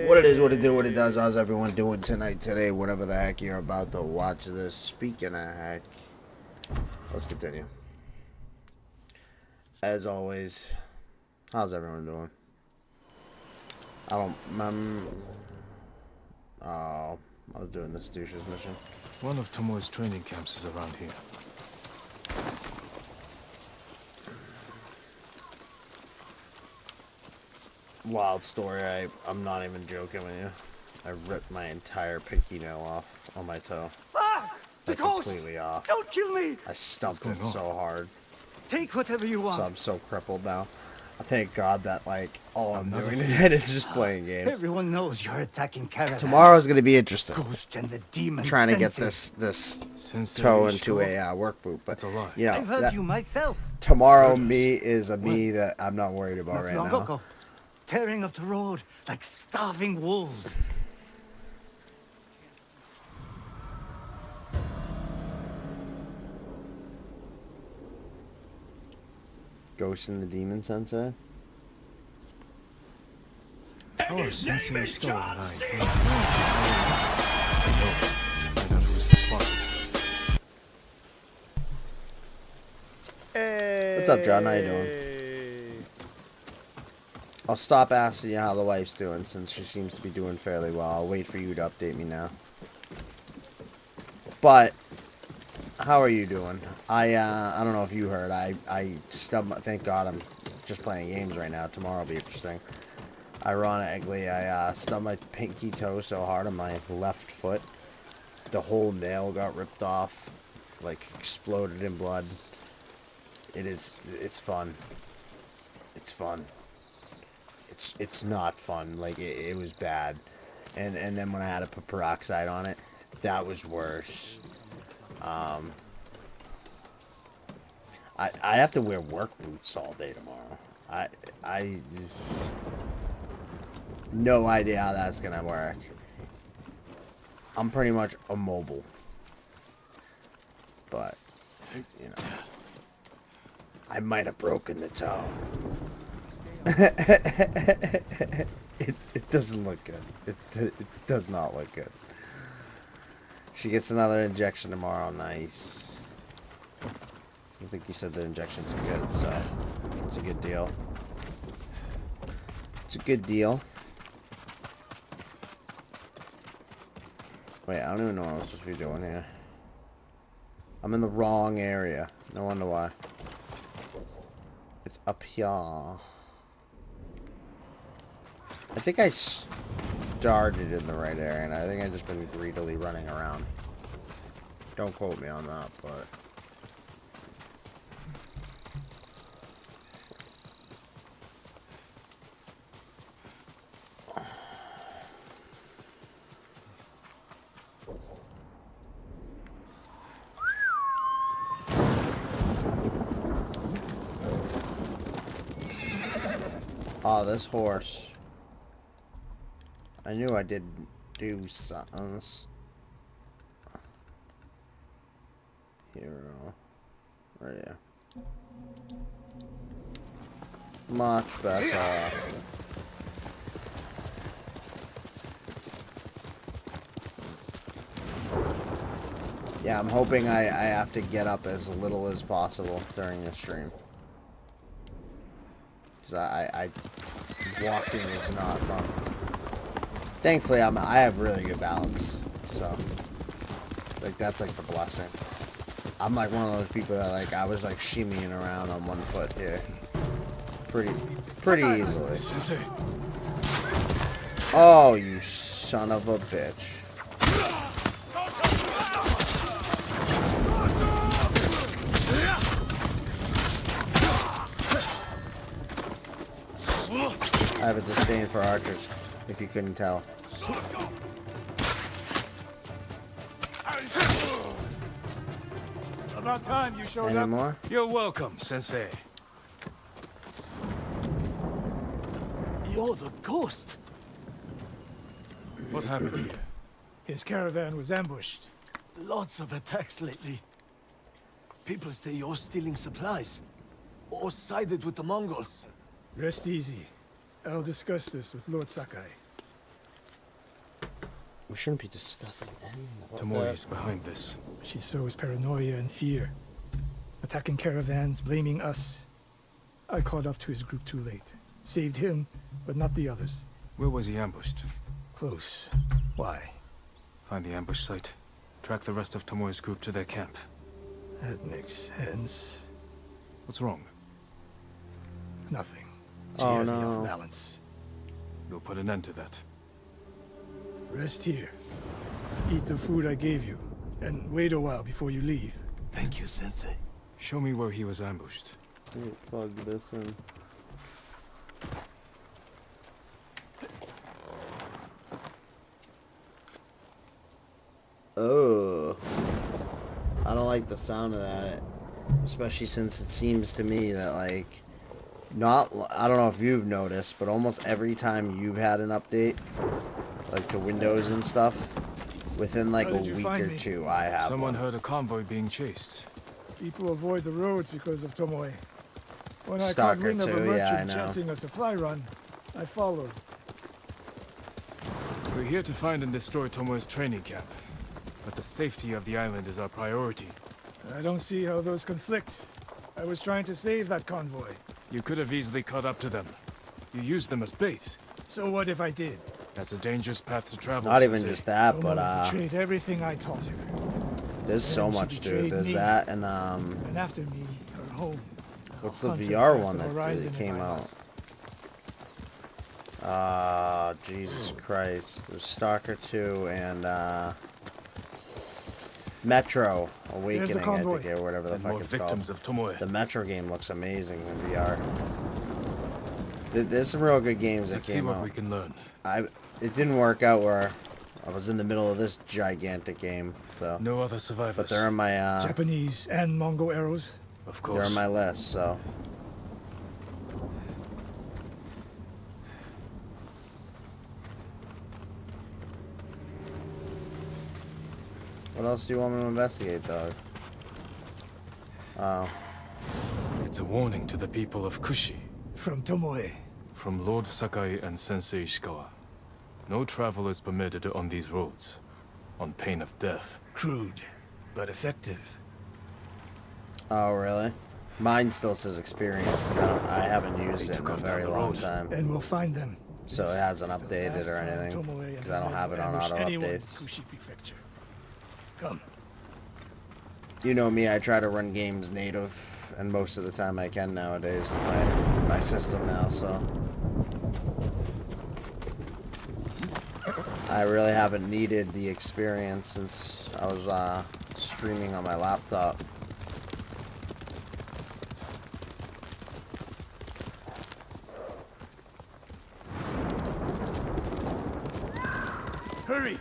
What it is, what it do, what it does. How's everyone doing tonight, today, whatever the heck you're about to watch this. Speaking of heck, let's continue. As always, how's everyone doing? I don't oh, I was doing this douche's mission. One of Tomoe's training camps is around here. Wild story. I'm not even joking with you. I ripped my entire pinky nail off on my toe. Ah! The coast! Completely off. Don't kill me! I stumped it so hard. Take whatever you want. So I'm so crippled now. I thank God that, like, all I'm doing tonight is just playing games. Everyone knows you're attacking caravans. Tomorrow's gonna be interesting. Ghost and the demon. Trying to get this toe into a work boot, but that's a lie. You know, I've heard you myself. Tomorrow me is a me that I'm not worried about right now. Ago, tearing up the road like starving wolves. Ghost and the Demon Sensei? Oh, Sensei stole it. I know who's responsible. Hey. What's up, John? How you doing? I'll stop asking you how the wife's doing since she seems to be doing fairly well. I'll wait for you to update me now. But how are you doing? I don't know if you heard. I stubbed my, thank God I'm just playing games right now. Tomorrow will be interesting. Ironically, I stubbed my pinky toe so hard on my left foot. The whole nail got ripped off. Like, exploded in blood. It's fun. It's fun. It's not fun. Like, it was bad. And then when I had to put peroxide on it, that was worse. I have to wear work boots all day tomorrow. I no idea how that's gonna work. I'm pretty much immobile. But, you know, I might have broken the toe. It doesn't look good. It does not look good. She gets another injection tomorrow. Nice. I think you said the injections are good, so it's a good deal. It's a good deal. Wait, I don't even know what I'm supposed to be doing here. I'm in the wrong area. No wonder why. It's up here. I think I started in the right area, and I think I've just been greedily running around. Don't quote me on that, but... Oh, this horse. I knew I did do something. Hero. Right here. Much better. Yeah, I'm hoping I have to get up as little as possible during the stream. Because I walking is not fun. Thankfully, I have really good balance, so like that's like the blessing. I'm like one of those people that like I was like shimmying around on one foot here, pretty easily. Sensei. Oh, you son of a bitch! I have a disdain for archers, if you couldn't tell. About time you showed Any up. more? You're welcome, Sensei. You're the ghost. What happened here? His caravan was ambushed. Lots of attacks lately. People say you're stealing supplies. Or sided with the Mongols. Rest easy. I'll discuss this with Lord Sakai. We shouldn't be discussing any of Tomoe is behind this. She sows paranoia and fear. Attacking caravans, blaming us. I caught up to his group too late. Saved him, but not the others. Where was he ambushed? Close. Why? Find the ambush site. Track the rest of Tomoe's group to their camp. That makes sense. What's wrong? Nothing. She Oh, has me no. off balance. We'll put an end to that. Rest here. Eat the food I gave you. And wait a while before you leave. Thank you, Sensei. Show me where he was ambushed. Plug this in. Oh, I don't like the sound of that, especially since it seems to me that I don't know if you've noticed, but almost every time you've had an update, like to Windows and stuff, within like How a did you week find or me? two, I have Someone one. heard a convoy being chased. People avoid the roads because of Tomoe. When I caught Stalker wind of a too, yeah, I merchant know. chasing a supply run, I followed. We're here to find and destroy Tomoe's training camp. But the safety of the island is our priority. I don't see how those conflict. I was trying to save that convoy. You could have easily caught up to them. You used them as bait. So what if I did? That's a dangerous path to travel. Not even Sensei. just that, Tomoe but betrayed everything I taught her. there's so Then she much, dude. betrayed There's me. that, and And after me, her home. what's the Hunted VR past one the that horizon really if came I out? must. Jesus Christ. There's Stalker 2 and Metro Awakening, I convoy. think, or whatever the And fuck more it's victims called. of Tomoe. The Metro game looks amazing in VR. There's some real good games that Let's see came what out. we can learn. It didn't work out where I was in the middle of this gigantic game, so. No other survivors. But they're on my Japanese and Mongol arrows. Of they're course. on my list, so. What else do you want me to investigate, dog? Oh. It's a warning to the people of Kushi. From Tomoe. From Lord Sakai and Sensei Ishikawa. No travel is permitted on these roads. On pain of death. Crude, but effective. Oh, really? Mine still says experience because I haven't used They it in took a off very down the long road. time. And we'll find them. So it This hasn't is the updated last or time anything, Tomoe and 'cause her I don't men have it on ambush auto anyone in updates. Kushi Prefecture. Come. You know me, I try to run games native, and most of the time I can nowadays with my system now, so. I really haven't needed the experience since I was streaming on my laptop. Hurry!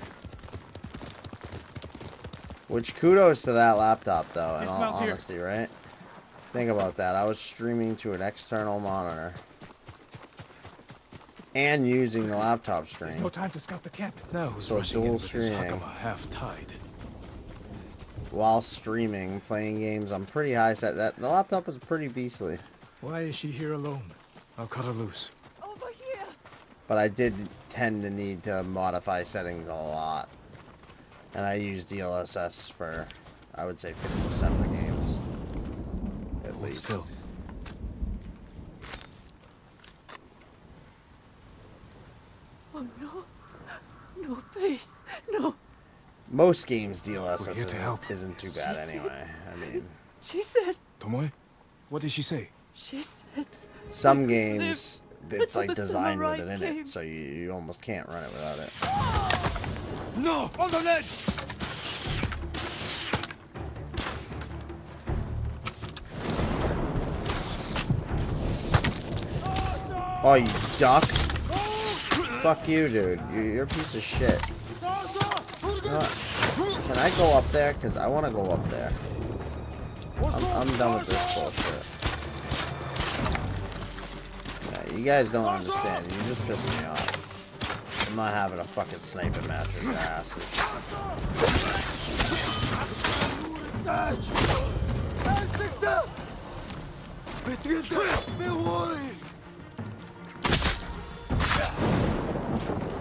Which kudos to that laptop though, in all Dismount here. honesty, right? Think about that. I was streaming to an external monitor. And using the laptop There's screen. no time to scout the camp. Now who's So rushing in dual with his streaming. hakama half-tied? While streaming, playing games on pretty high set. The laptop was pretty beastly. Why is she here alone? I'll cut her loose. Over here. But I did tend to need to modify settings a lot. And I use DLSS for, I would say, 50% of the games. At Hold least. still. Oh no. No, please. No. Most games We're here DLSS to help. isn't too bad anyway. I mean, She said. Tomoe? What did she say? She said. some live games, it's like until the designed with it samurai in came. it, so you almost can't run it without it. No! On the ledge! Oh, you duck! Fuck you, dude. You're a piece of shit. You know what? Can I go up there? Because I want to go up there. I'm done with this bullshit. Yeah, you guys don't understand. You just pissed me off. I'm not having a fucking sniping match with your asses.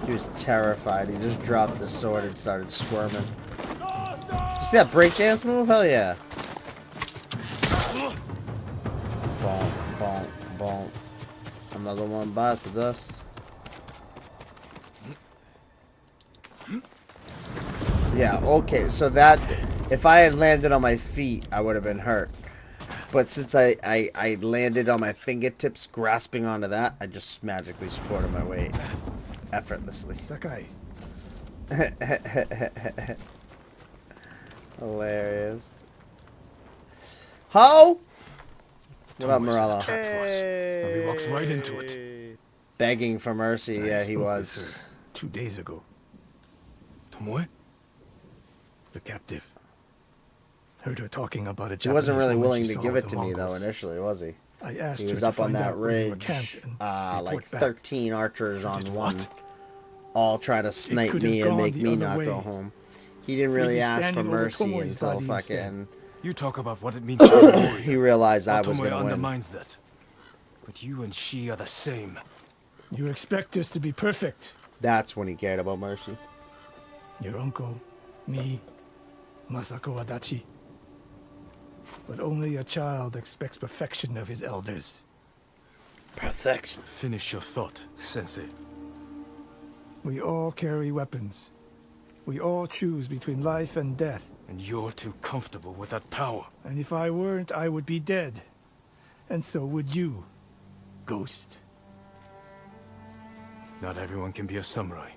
He was terrified. He just dropped the sword and started squirming. You see that breakdance move? Hell yeah. Boom, boom, boom. Another one bites the dust. Yeah, okay, so that, if I had landed on my feet, I would have been hurt. But since I landed on my fingertips, grasping onto that, I just magically supported my weight. Effortlessly. Sakai, Hilarious. Ho! What up, Tomoe set a Morello? trap for us, and we walked right into it. Begging for mercy, I yeah, he spoke with was. her 2 days ago. Tomoe? The captive. Heard her talking about a Japanese He wasn't really woman willing she to saw give with it the to me, though, Mongols. initially, was he? I asked He her was to up on find that out where you were ridge, camped and like report back. 13 archers on did one. what? All try to snipe could have me and gone make the me other not way. go home. He didn't really be ask for standing over mercy Tomoe's until body instead. fucking You talk about what it means to be a warrior. he realized I was Tomoe gonna win. undermines that. But you and she are the same. You expect us to be perfect. That's when he cared about mercy. Your uncle, me, Masako Adachi. But only a child expects perfection of his elders. Perfection. Finish your thought, Sensei. We all carry weapons. We all choose between life and death. And you're too comfortable with that power. And if I weren't, I would be dead. And so would you, Ghost. Not everyone can be a samurai.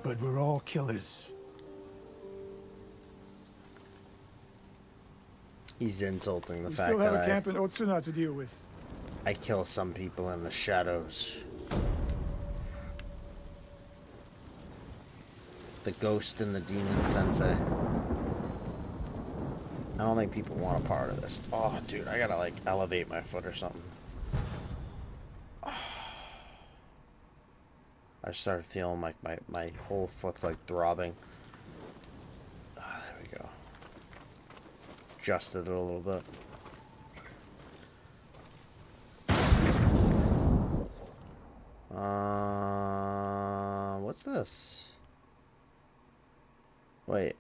But we're all killers. He's insulting the We fact still have that a camp in Otsuna to deal with. I kill some people in the shadows. The ghost and the demon sensei. I don't think people want a part of this. Oh, dude, I gotta, like, elevate my foot or something. I started feeling like my whole foot's, like, throbbing. Ah, there we go. Adjusted it a little bit. What's this? Wait.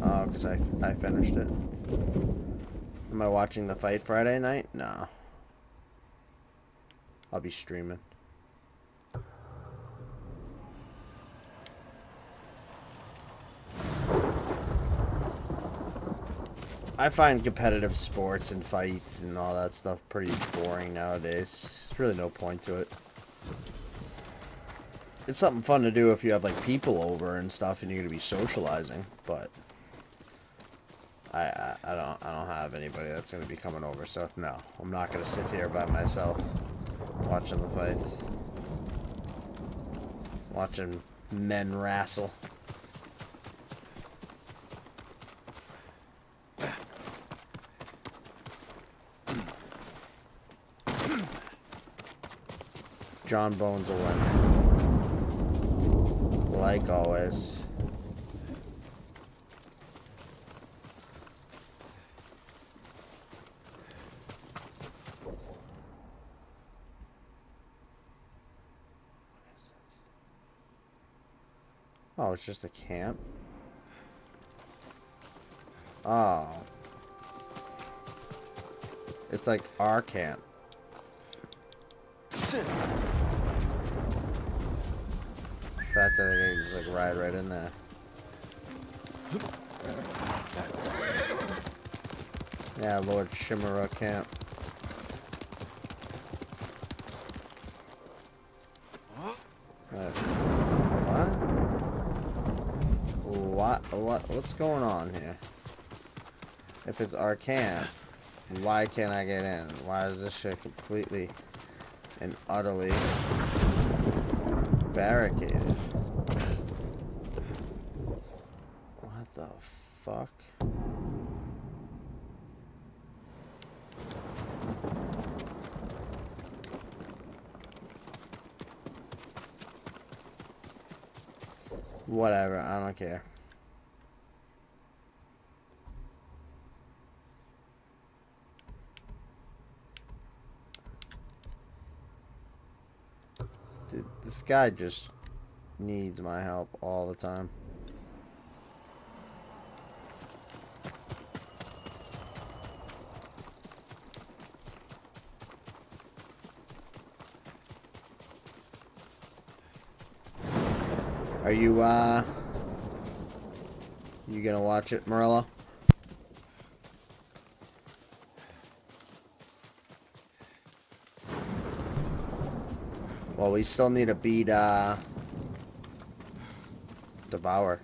Oh, because I finished it. Am I watching the fight Friday night? No. I'll be streaming. I find competitive sports and fights and all that stuff pretty boring nowadays. There's really no point to it. It's something fun to do if you have like people over and stuff and you're gonna be socializing, but I don't have anybody that's gonna be coming over, so no, I'm not gonna sit here by myself watching the fights, watching men wrestle. John Bones will win. Like always. Oh, it's just a camp? Oh. It's like our camp. In fact, I think I can just like ride right in there. That's yeah, Lord Shimura camp. What's going on here? If it's our camp, why can't I get in? Why is this shit completely and utterly barricaded? What the fuck? Whatever, I don't care. Dude, this guy just needs my help all the time. Are you gonna watch it, Morello? Well, we still need to beat Devour.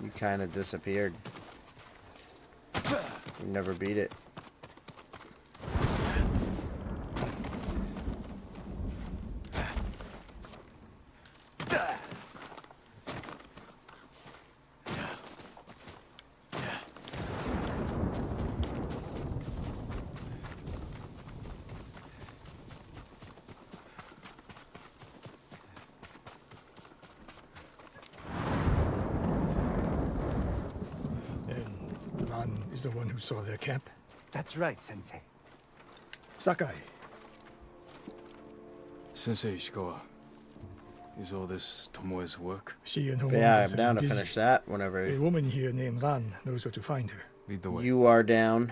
You kind of disappeared. You never beat it. And Ran is the one who saw their camp? That's right, Sensei. Sakai, Sensei Ishikawa, is all this Tomoe's work? she and her But yeah, woman I'm have down been to busy. finish that whenever A woman here named Ran knows where to find her. Lead the way. you are down.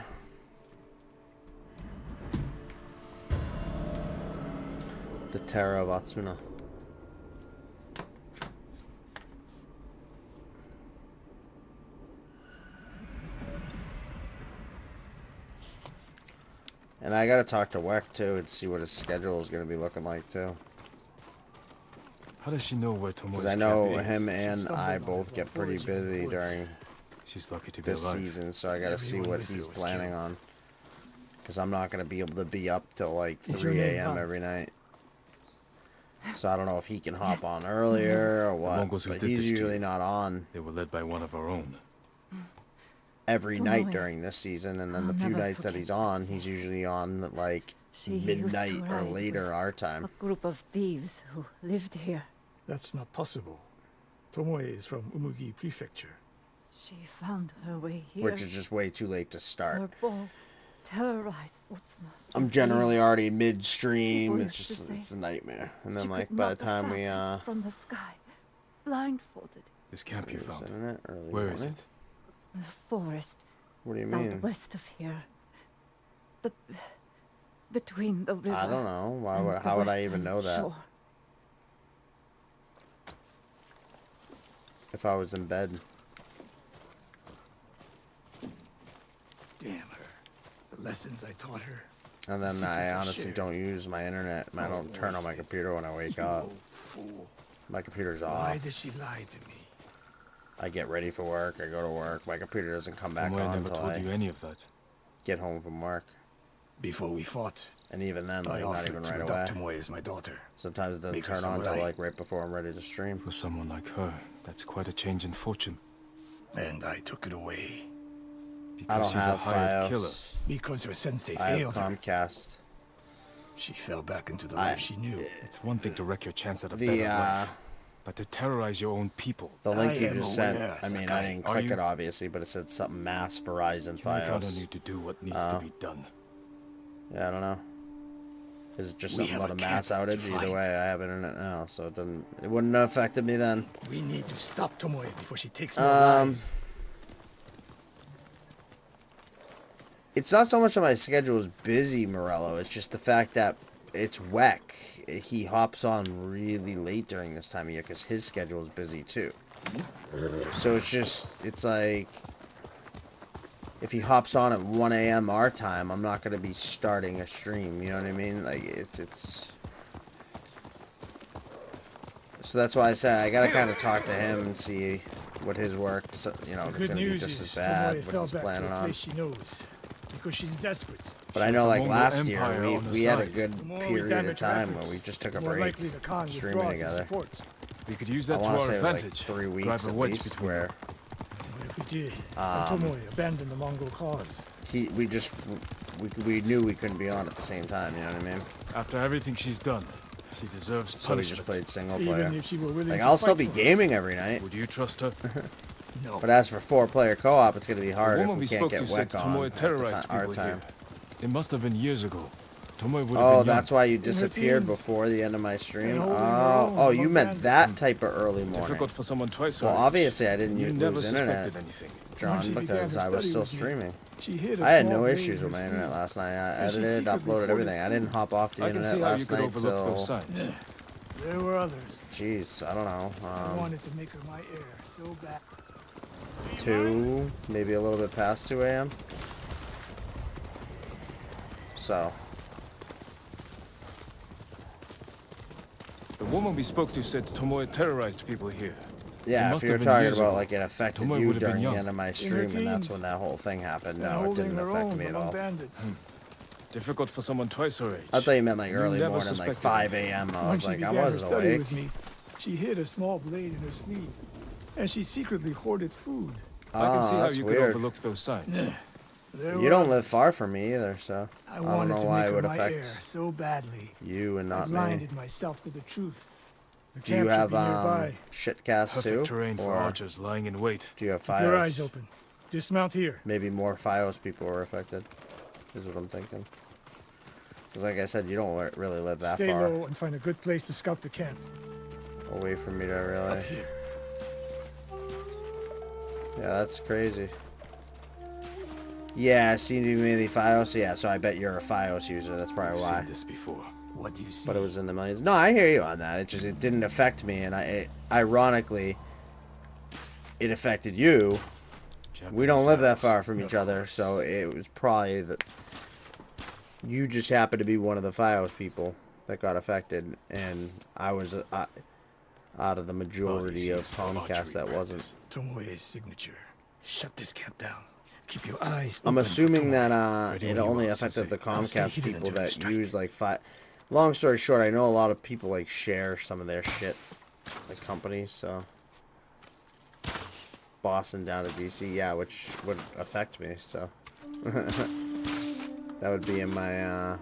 The Terror of Atsuna. And I gotta talk to Weck too and see what his schedule is gonna be looking like too. How does she know where Tomoe's Because I know camp is? him and stumbled I on it both while get pretty foraging in the busy woods. during She's lucky to be this alive. season, so I gotta see Everyone what with he's her was planning killed. on. Because I'm not gonna be able to be up till like Is your 3 name a.m. Han? every night. So I don't know if he can hop Yes. on earlier or what. Mongols who But did he's this to usually you. not on They were led by one of our own. every night Tomoe. during this season, and then I'll the few never nights that he's forget on, he's this. usually on at like She used midnight to or ride later with our a time. group of thieves who lived here. That's not possible. Tomoe is from Umugi Prefecture. She found her way here. Which is just way too late to start. Her bow terrorized Utsuna. I'm generally already midstream. People It's used to just say it's a nightmare. And then She like could by the knock a time we falcon from the sky, blindfolded. This camp you found. isn't it early Where is morning? it? The forest What do you mean? southwest of here. The between the river. I don't know. Why and would, the how would I even western know that shore. if I was in bed? Damn her. The lessons I taught her. And then Secrets I I honestly shared. don't use my internet. I don't turn on my computer when I wake You up. old fool. My computer's Why off. did she lie to me? I get ready for work. I go to work. My computer doesn't come back Tomoe on never until told I you any of that. get home from work. Before we fought, And even then, I like not offered even to right adopt away. Tomoe as my daughter. Sometimes it doesn't Make her turn on until samurai. like right before I'm ready to stream. For someone like her, that's quite a change in fortune. And I took it away. I Because don't she's a have hired killer. Fios. Because her sensei I have failed her. Comcast. She fell back into the I- life she knew. It's one thing to wreck your chance at a The, better life, but to terrorize your own people. The link I you am just sent, aware, I mean, I Sakai. didn't Are click you? it obviously, but it said something mass Verizon Can we count on Fios. you to do what needs to be done? Yeah, I don't know. Is it just We something have about a a mass camp to outage? Either find. way, I have internet now, so it wouldn't have affected me then. We need to stop Tomoe before she takes more Um, lives. It's not so much that my schedule is busy, Morello. It's just the fact that it's Weck. He hops on really late during this time of year because his schedule is busy too. So it's like, if he hops on at 1 a.m. our time, I'm not going to be starting a stream, you know what I mean? Like, it's... So that's why I said I got to kind of talk to him and see what his work, you know, if it's Good going to be news just is as bad, Tomoe what fell he's back planning to a on. place she knows. Because she's desperate. But I She know, has the like, Mongol last year, Empire on her we had a side. good The more we period damage of her time efforts, where we just took a the more break. likely the Khan streaming withdraws his together. support. We could use I that to want our to say like advantage. 3 weeks Drive a at wedge least between where What if we did? And Tomoe abandoned the Mongol cause. we just we knew we couldn't be on at the same time. You know what I mean? After everything she's done, she deserves So we punishment. just played single player. Even if she were willing Like to I'll still fight be for us. gaming every night. Would you trust her? No. But as for 4-player co-op, it's gonna be hard The if woman we we can't spoke get to said Weck on Tomoe at the terrorized our people here. time. It must have been years ago. Tomoe would have Oh, been young. that's why you her disappeared teens. before the end of my stream. And holding her Oh, own oh, you among meant bandits. that type of early morning. Difficult for someone twice Well, her age. obviously I didn't You never lose internet, suspected anything. When John, she began because her I was study still with me, streaming. She hid a I had small no blade issues in with my her internet sleeve. last night. I And she edited, secretly uploaded hoarded everything. I didn't hop off the I can internet see how you last could night overlook those till, signs. There were others. jeez, I don't know, I wanted to make her my heir so bad. 2, maybe a little bit past 2 a.m. So, The woman we spoke to said Tomoe terrorized people here. yeah, if must you were have been talking years about ago. like it affected Tomoe you would have been during the young. end of my her stream, and that's teens. when that whole thing happened. And No, it holding didn't her affect own me at among all. bandits. Difficult for someone twice her age. I thought you meant like You early never morning, like suspected 5 anything. a.m. I When was she like, I began her wasn't study awake. with me, she hid a small blade in her sleeve, and she secretly hoarded food. I can see how that's you could weird. overlook those signs. There You were don't others. live far from me either, so I don't wanted know to why make it her would my heir affect so badly. you and I not me. blinded myself to the truth. The Do you camp should have be nearby. shitcast too, Perfect terrain for or archers lying in wait. do you have Keep your eyes Fios? open. Dismount here. Maybe more Fios people were affected. Is what I'm thinking. Because like I said, you don't really live that Stay far low and find a good place to scout the camp. away from me to really. Up here. Yeah, that's crazy. Yeah, I seem to be mainly Fios. Yeah, so I bet you're a Fios user. That's probably I've why. seen this before. What do you see? But it was in the millions. No, I hear you on that. It didn't affect me, and ironically, it affected you. We don't live that far from each other, so it was probably that you just happened to be one of the Fios people that got affected, and I was out of the majority of Comcast that wasn't. Tomoe's signature. Shut this camp down. Keep your eyes I'm open for assuming Tomoe. that Ready it when you only are, affected the I'll stay Comcast hidden people until I that strike. use like Long story short, I know a lot of people like share some of their shit, like companies. So Boston down to DC, yeah, which would affect me. So that would be in my.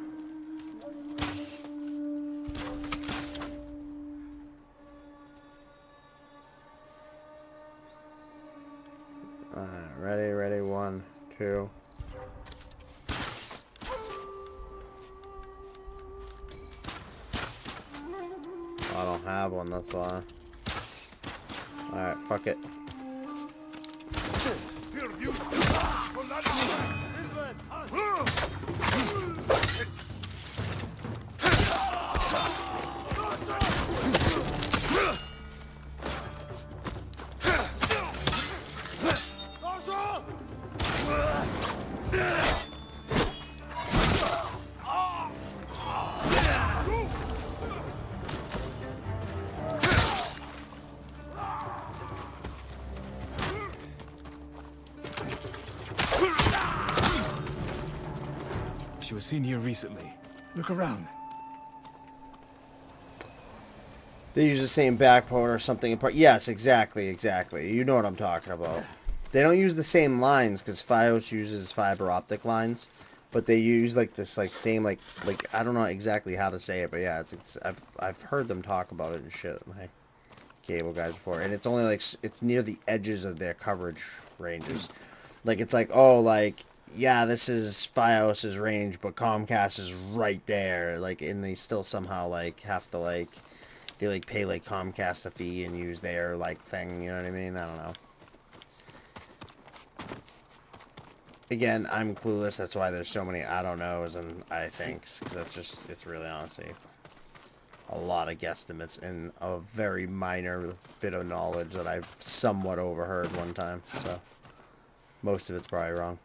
Ready, 1, 2. I don't have one, that's why. Alright, fuck it. She was seen here recently. Look around. They use the same backport or something apart. Yes, exactly. You know what I'm talking about. They don't use the same lines because Fios uses fiber optic lines, but they use like this same I don't know exactly how to say it, but yeah, it's I've heard them talk about it and shit. My cable guys before, and it's only like it's near the edges of their coverage ranges. Like it's like, oh, like, yeah, this is Fios's range, but Comcast is right there. Like, and they still somehow like have to like they like pay like Comcast a fee and use their like thing. You know what I mean? I don't know. Again, I'm clueless. That's why there's so many I don't knows and I thinks, because that's just, it's really honestly a lot of guesstimates and a very minor bit of knowledge that I've somewhat overheard one time. So most of it's probably wrong.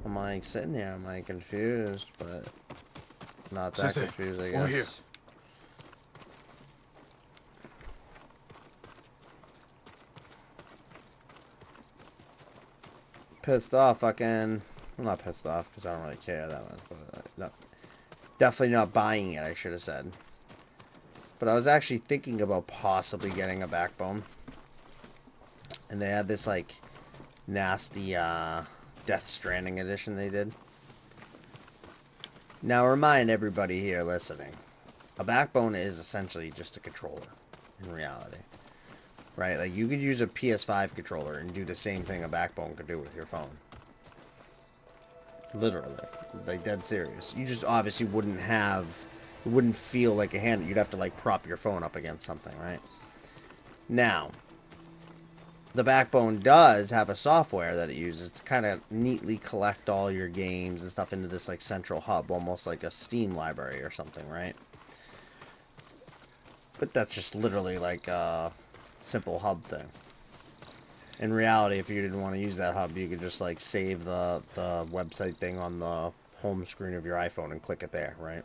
I'm like sitting here, I'm like confused, but not that Sensei, confused, I over guess. here. Pissed off, fucking. I'm not pissed off because I don't really care that much, but no, definitely not buying it. I should have said. But I was actually thinking about possibly getting a Backbone. And they had this, like, nasty, Death Stranding edition they did. Now, remind everybody here listening. A Backbone is essentially just a controller, in reality. Right? Like, you could use a PS5 controller and do the same thing a Backbone could do with your phone. Literally. Like, dead serious. You just obviously wouldn't have... It wouldn't feel like a hand. You'd have to, like, prop your phone up against something, right? Now, the Backbone does have a software that it uses to kind of neatly collect all your games and stuff into this, like, central hub. Almost like a Steam library or something, right? But that's just literally, like, a simple hub thing. In reality, if you didn't want to use that hub, you could just, like, save the website thing on the home screen of your iPhone and click it there, right?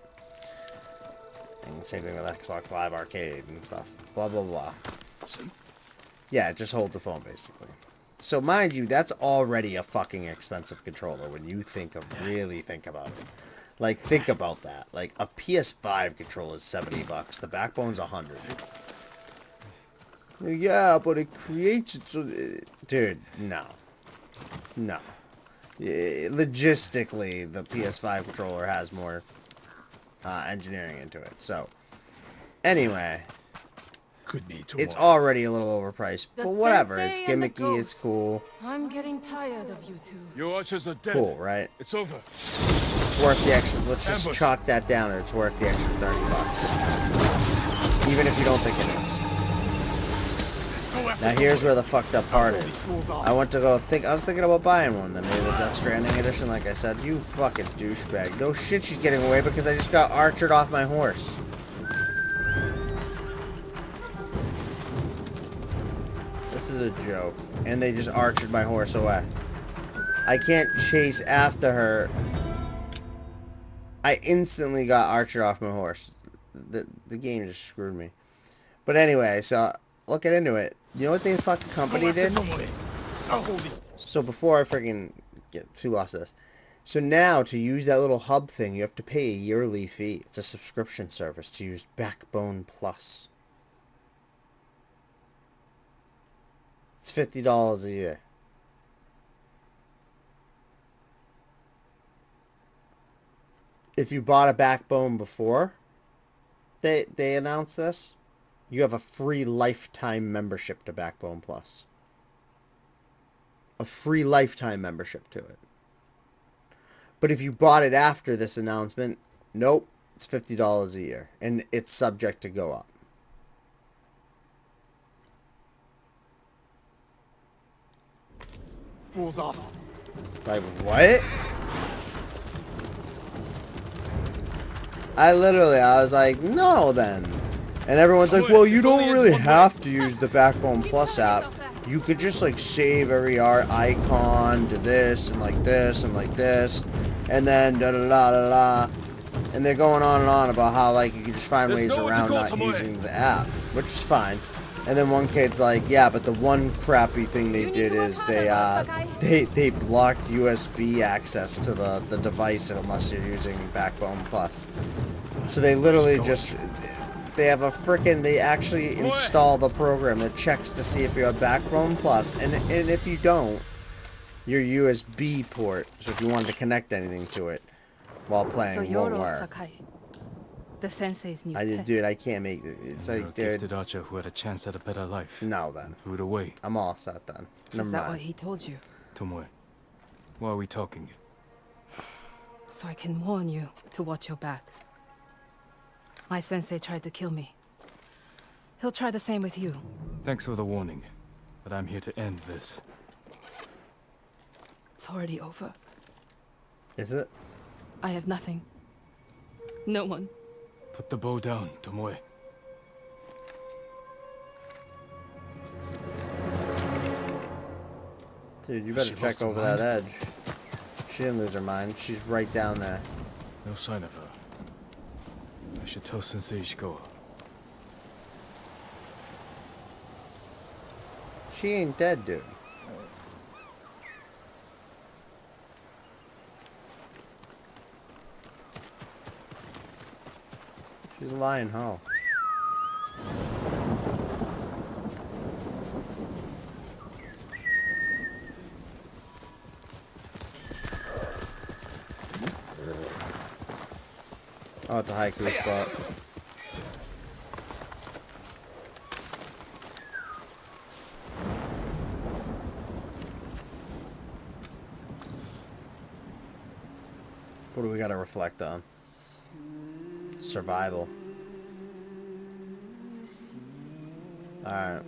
And same thing with Xbox Live Arcade and stuff. Blah, blah, blah. Yeah, just hold the phone, basically. So, mind you, that's already a fucking expensive controller when you really think about it. Like, think about that. Like, a PS5 controller is $70. The Backbone's $100. Yeah, but it creates it so... Dude, no. No. Logistically, the PS5 controller has more engineering into it. So, anyway, Could be tomorrow. it's already a little overpriced, The but whatever. It's sensei and the gimmicky. It's ghost. cool. I'm getting tired of you two. Your archers are dead. Cool, right? It's over. It's worth the extra. Let's just Ambush. chalk that down. It's worth the extra $30, even if you don't think it is. Now here's where the fucked up part is. I went to go think. I was thinking about buying one. Then maybe the Death Stranding edition, like I said. You fucking douchebag. No shit, she's getting away because I just got archered off my horse. This is a joke. And they just archered my horse away. I can't chase after her. I instantly got archered off my horse. The game just screwed me. But anyway, so looking into it. You know what the fucking company did? So before I freaking get too lost to this. So now to use that little hub thing, you have to pay a yearly fee. It's a subscription service to use Backbone Plus. It's $50 a year. If you bought a Backbone before they announced this, you have a free lifetime membership to Backbone Plus. A free lifetime membership to it. But if you bought it after this announcement, nope, it's $50 a year. And it's subject to go up. Fools off. Like, what? I was like, no then. And everyone's like, well, you don't really have to use the Backbone Plus app. You could just, like, save every art icon to this and like this and like this. And then da-da-da-da-da. And they're going on and on about how, like, you can just find ways around not using the app. Which is fine. And then one kid's like, yeah, but the one crappy thing they did is they blocked USB access to the device unless you're using Backbone Plus. So they literally just... They have a frickin'... They actually install the program that checks to see if you have Backbone Plus. And if you don't, your USB port, so if you wanted to connect anything to it while playing, won't work. Sakai, the sensei's new Dude, pet. I can't make it. It's You're like, a dude... gifted archer who had a chance at a better life. No, then. Threw it away. I'm all set, then. Never Is that what mind. he told you? Tomoe, why are we talking? So I can warn you to watch your back. My sensei tried to kill me. He'll try the same with you. Thanks for the warning, but I'm here to end this. It's already over. Is it? I have nothing. No one. Put the bow down, Tomoe. Dude, you better She check lost her over that mind? edge. She didn't lose her mind. She's right down there. No sign of her. I should tell Sensei Ishikawa. She ain't dead, dude. She's lying, huh? Oh, it's a haiku spot. What do we gotta reflect on? Survival. Alright.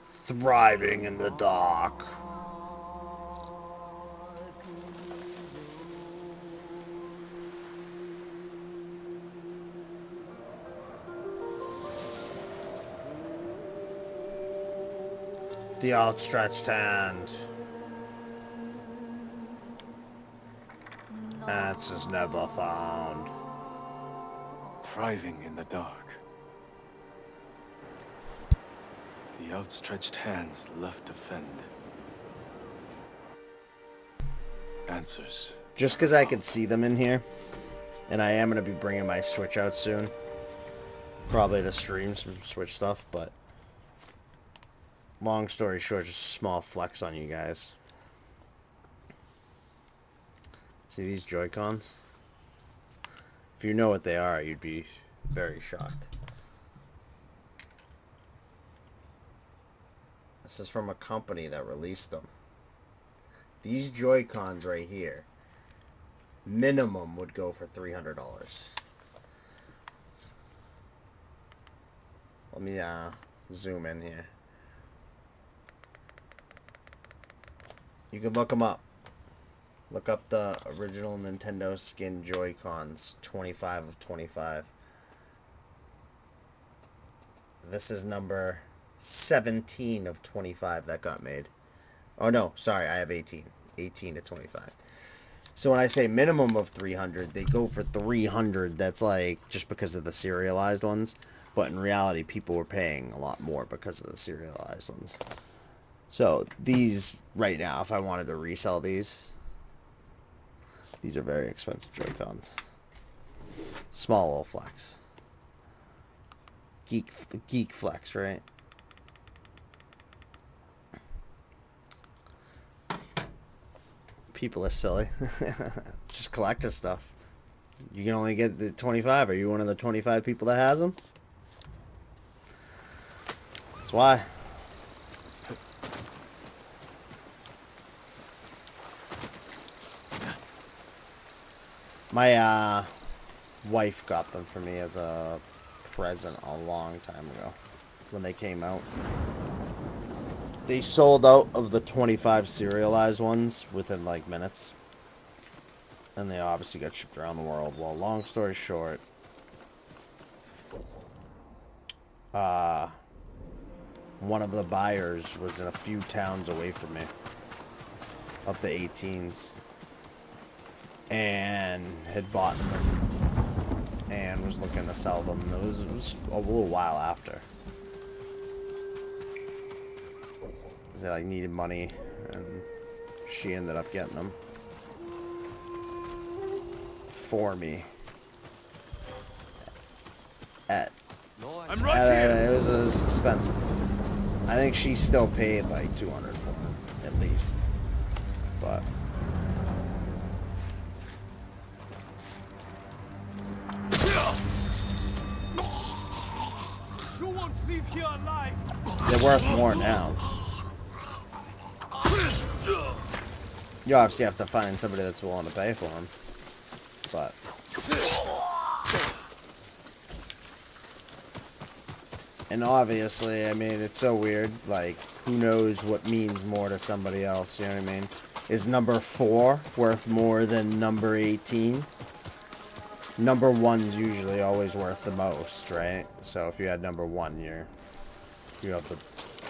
Thriving in the dark. The outstretched hand. Answers never found. Thriving in the dark. The outstretched hands left to fend. Answers. Just because I can see them in here, and I am going to be bringing my Switch out soon. Probably to stream some Switch stuff, but long story short, just a small flex on you guys. See these Joy-Cons? If you know what they are, you'd be very shocked. This is from a company that released them. These Joy-Cons right here, minimum would go for $300. Let me zoom in here. You can look them up. Look up the original Nintendo skin Joy-Cons, 25 of 25. This is number 17 of 25 that got made. Oh no, sorry, I have 18. 18 to 25. So when I say minimum of 300, they go for 300. That's like just because of the serialized ones. But in reality, people were paying a lot more because of the serialized ones. So these, right now, if I wanted to resell these are very expensive Joy-Cons. Small little flex. Geek flex, right? People are silly. It's just collector stuff. You can only get the 25. Are you one of the 25 people that has them? That's why. My wife got them for me as a present a long time ago when they came out. They sold out of the 25 serialized ones within like minutes. And they obviously got shipped around the world. Well, long story short, one of the buyers was in a few towns away from me of the 18s. And had bought them and was looking to sell them. It was a little while after. They like needed money, and she ended up getting them for me. It was expensive. I think she still paid like $200 for them at least, but. They're worth more now. You obviously have to find somebody that's willing to pay for them. But and obviously, I mean, it's so weird. Like, who knows what means more to somebody else? You know what I mean? Is number 4 worth more than number 18? Number 1's usually always worth the most, right? So if you had number 1, you have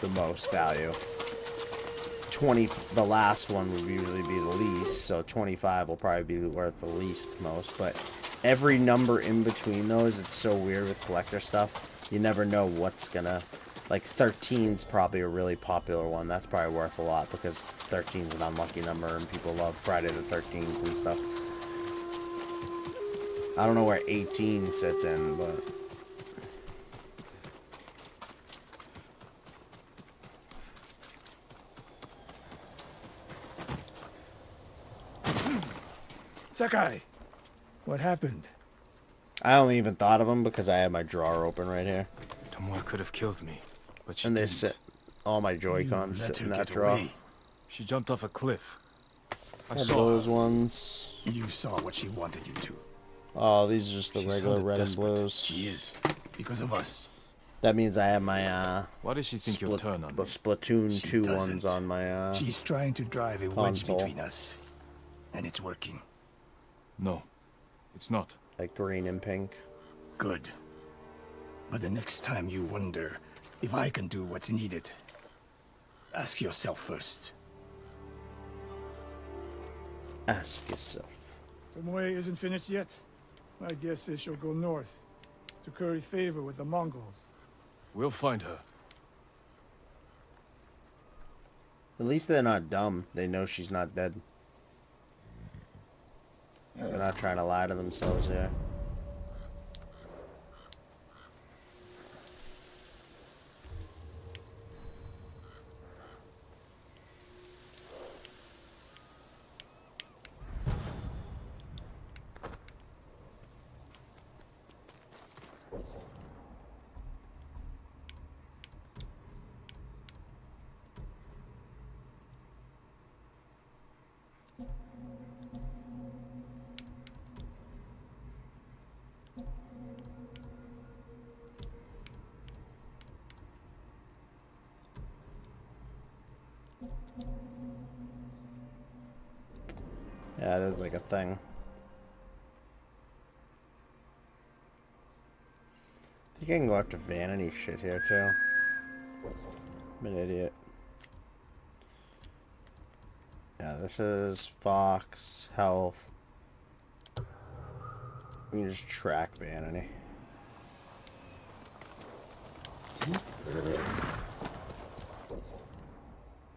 the most value. 20, the last one would usually be the least, so 25 will probably be worth the least most. But every number in between those, it's so weird with collector stuff. You never know what's gonna, like 13's probably a really popular one. That's probably worth a lot because 13's an unlucky number and people love Friday the 13th and stuff. I don't know where 18 sits in, but Sakai, What happened? I only even thought of them because I had my drawer open right here. Tomoe could have killed me, but she And they didn't. sit. All my Joy-Cons let sit her in that get drawer. away. She jumped off a cliff. I All saw those her. ones. You saw what she wanted you to. Oh, these are just the She regular sounded red and desperate. blues. She is. Because of us. That means I have my Why does she think you'll turn on the me? Splatoon She 2 doesn't. ones on my She's trying to drive a wedge console. between us. And it's working. No, it's not. like green and pink. Good. But the next time you wonder if I can do what's needed, ask yourself first. Ask yourself. Tomoe isn't finished yet. My guess is she'll go north to curry favor with the Mongols. We'll find her. At least they're not dumb. They know she's not dead. They're not trying to lie to themselves here. Yeah, it is like a thing. I think I can go after vanity shit here too. I'm an idiot. Yeah, this is Fox, Health. You can just track vanity.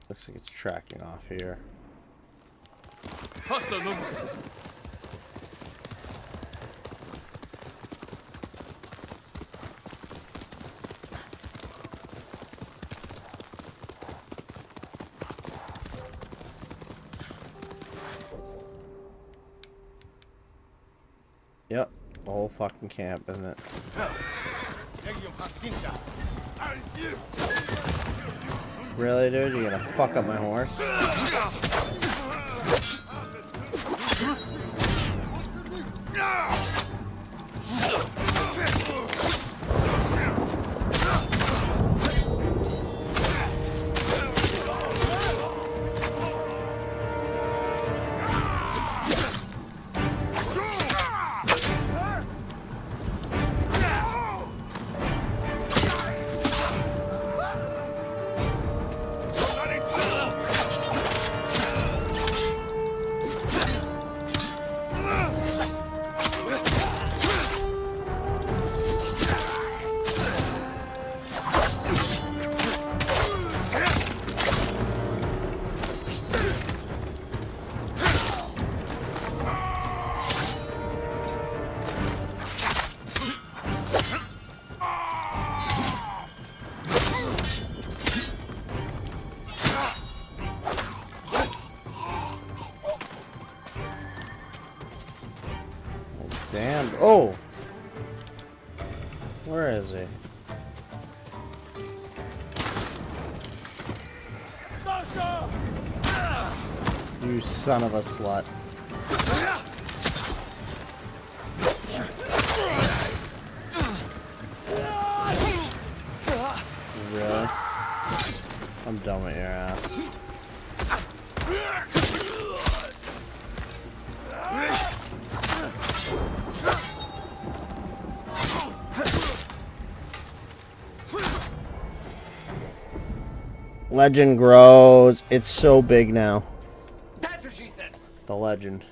Looks like it's tracking off here. Faster, Luma. Yep, the whole fucking camp, isn't it? Really, dude? You gonna fuck up my horse? Damn. Oh! Where is he? You son of a slut. Really? I'm done with your ass. Legend grows. It's so big now. That's what she said. The legend.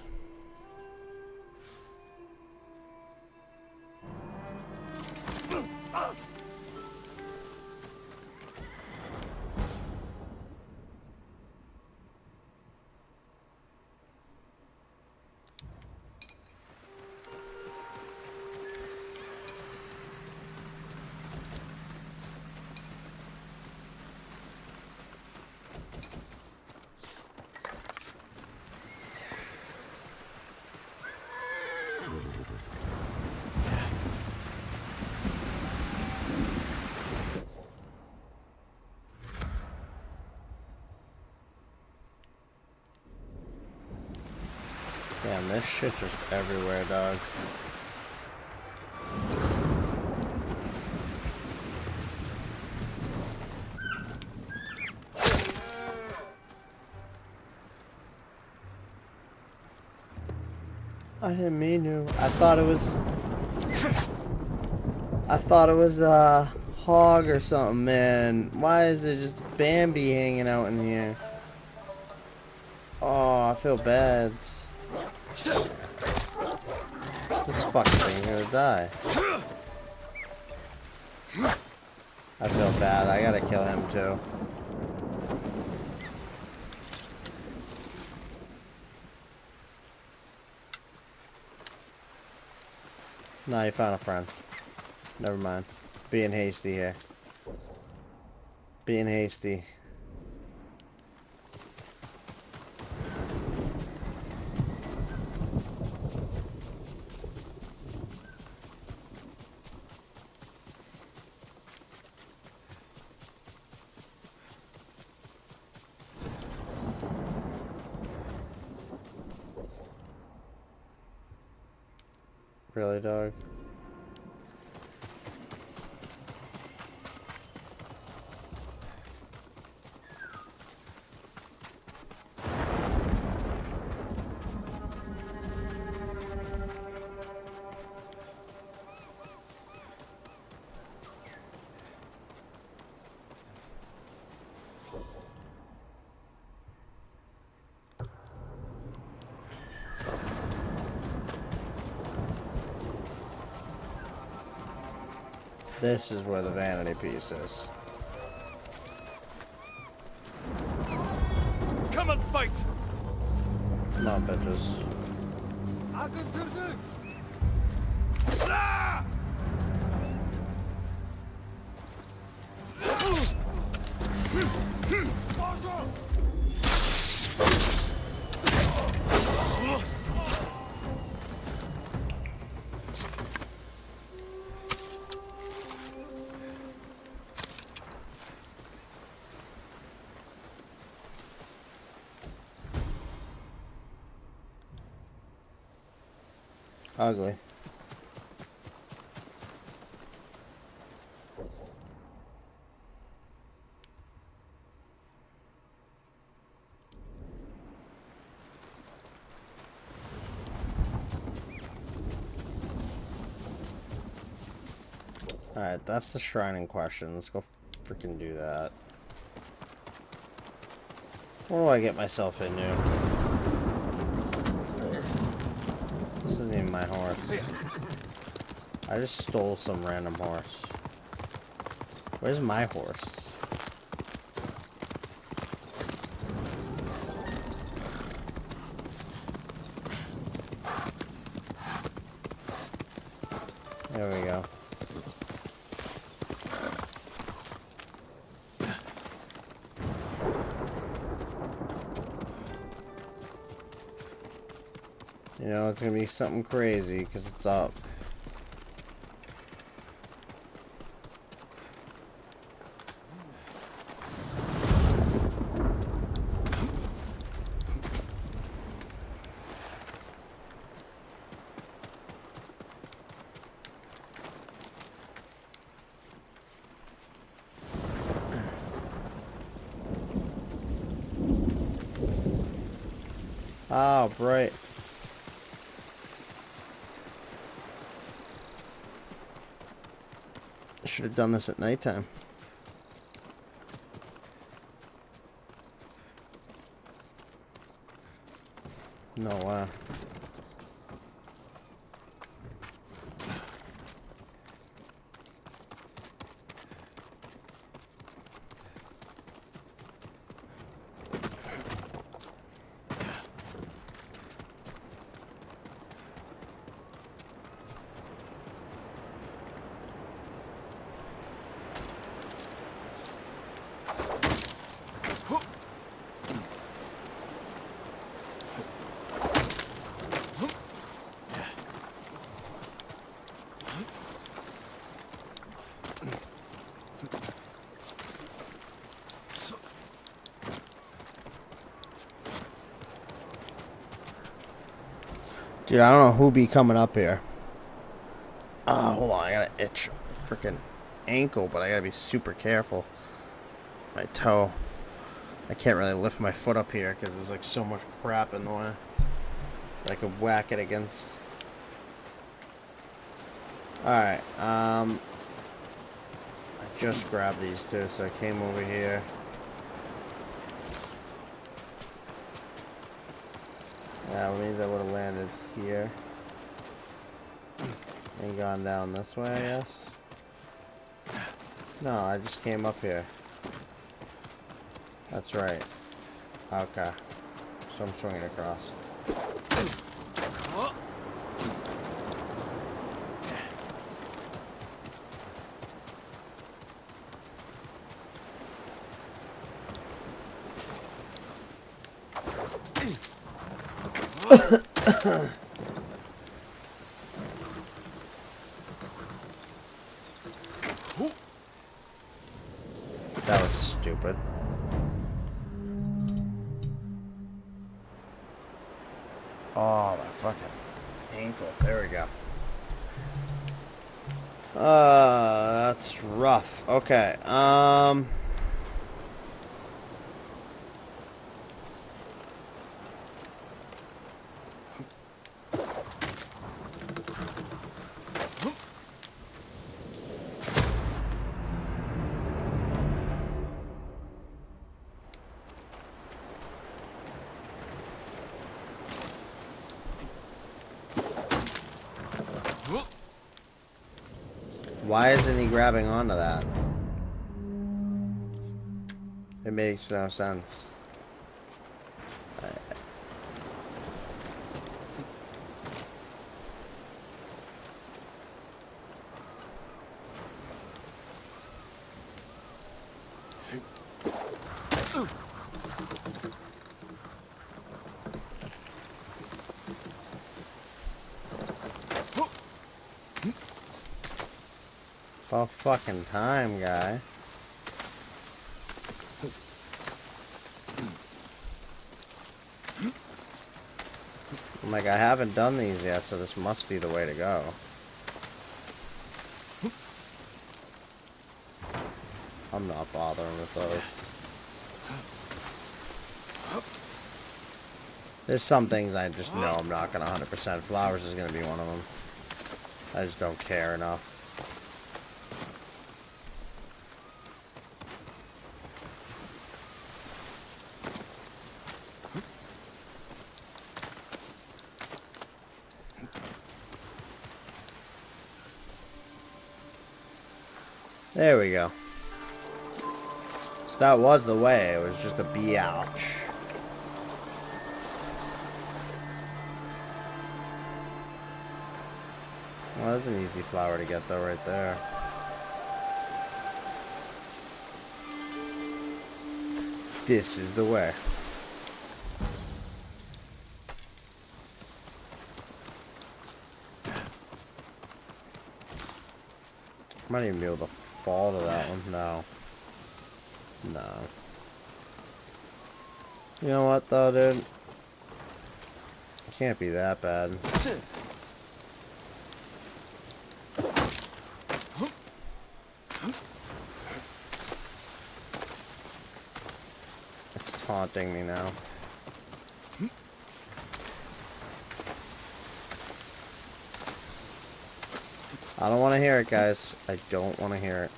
Damn, this shit just everywhere, dog. I didn't mean to. I thought it was a hog or something, man. Why is there just Bambi hanging out in here? Oh, I feel bad. This fucking thing's gonna die. I feel bad. I gotta kill him too. Nah, you found a friend. Never mind. Being hasty here. Being hasty. Really, dog? This is where the vanity piece is. Come and fight! Come on, bitches. Ugly. Alright, that's the shrine in question. Let's go freaking do that. What do I get myself into? This isn't even my horse. I just stole some random horse. Where's my horse? There we go. You know, it's gonna be something crazy because it's up. Oh, bright. I should have done this at nighttime. No, wow. Dude, I don't know who be coming up here. Hold on, I gotta itch freaking ankle, but I gotta be super careful. My toe. I can't really lift my foot up here because there's like so much crap in the way. I could whack it against. Alright, I just grabbed these two, so I came over here. Yeah, it means I would have landed here. And gone down this way, I guess. No, I just came up here. That's right. Okay. So I'm swinging across. That was stupid. Oh, my fucking ankle. There we go. That's rough. Okay, why isn't he grabbing onto that? It makes no sense. About fucking time, guy. I'm like, I haven't done these yet, so this must be the way to go. I'm not bothering with those. There's some things I just know I'm not gonna 100%. Flowers is gonna be one of them. I just don't care enough. There we go. So that was the way. It was just a biatch. Well, that's an easy flower to get though, right there. This is the way. I might even be able to fall to that one. No. No. You know what though, dude? It can't be that bad. It's taunting me now. I don't want to hear it, guys. I don't want to hear it.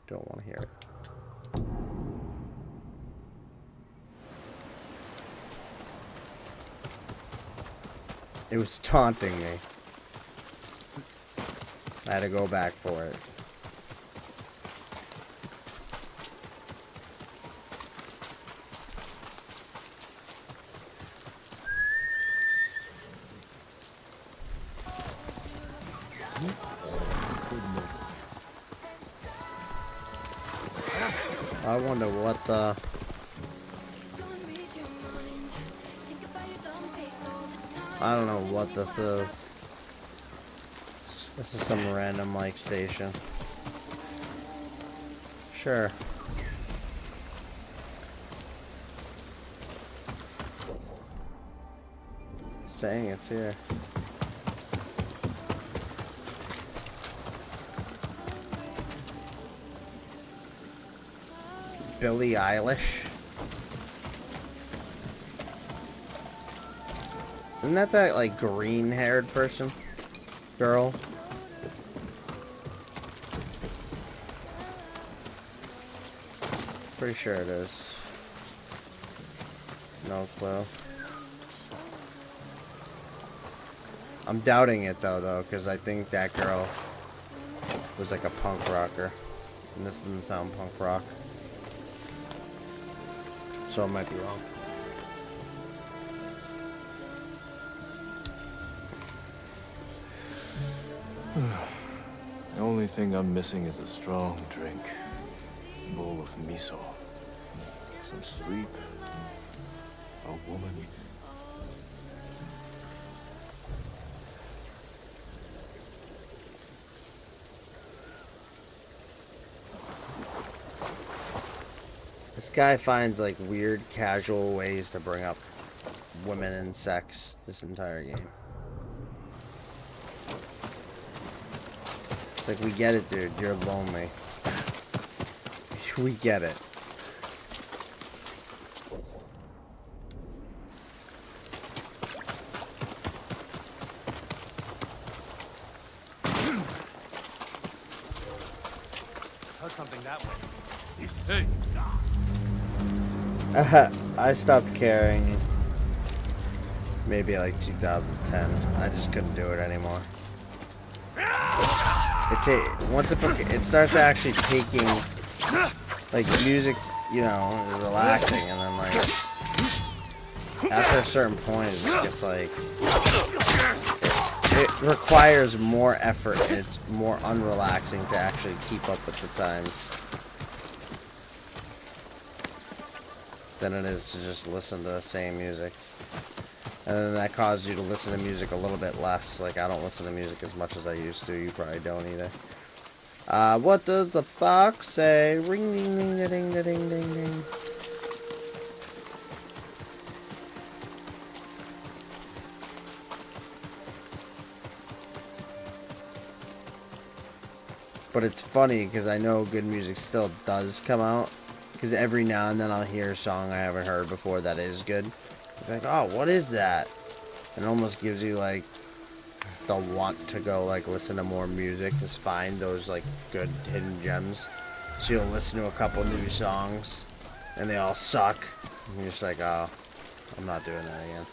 Don't want to hear it. It was taunting me. I had to go back for it. I wonder what the... I don't know what this is. This is some random, like, station. Sure. saying it's here. Billie Eilish. Isn't that like green-haired person? Girl? Pretty sure it is. No clue. I'm doubting it though, because I think that girl was like a punk rocker. And this doesn't sound punk rock. So I might be wrong. The only thing I'm missing is a strong drink. A bowl of miso. Some sleep. A woman. This guy finds like weird casual ways to bring up women and sex this entire game. It's like, we get it, dude. You're lonely. We get it. Heard something that way. Hey! I stopped caring maybe like 2010. I just couldn't do it anymore. Once it starts actually taking like music, you know, relaxing, and then like after a certain point it just gets like it requires more effort and it's more unrelaxing to actually keep up with the times than it is to just listen to the same music. And then that causes you to listen to music a little bit less. Like, I don't listen to music as much as I used to. You probably don't either. What does the fox say? Ring ding ding ding ding ding ding ding. But it's funny because I know good music still does come out. Because every now and then I'll hear a song I haven't heard before that is good. Like, oh, what is that? And it almost gives you like the want to go like listen to more music, just find those like good hidden gems. So you'll listen to a couple new songs and they all suck. And you're just like, oh, I'm not doing that again.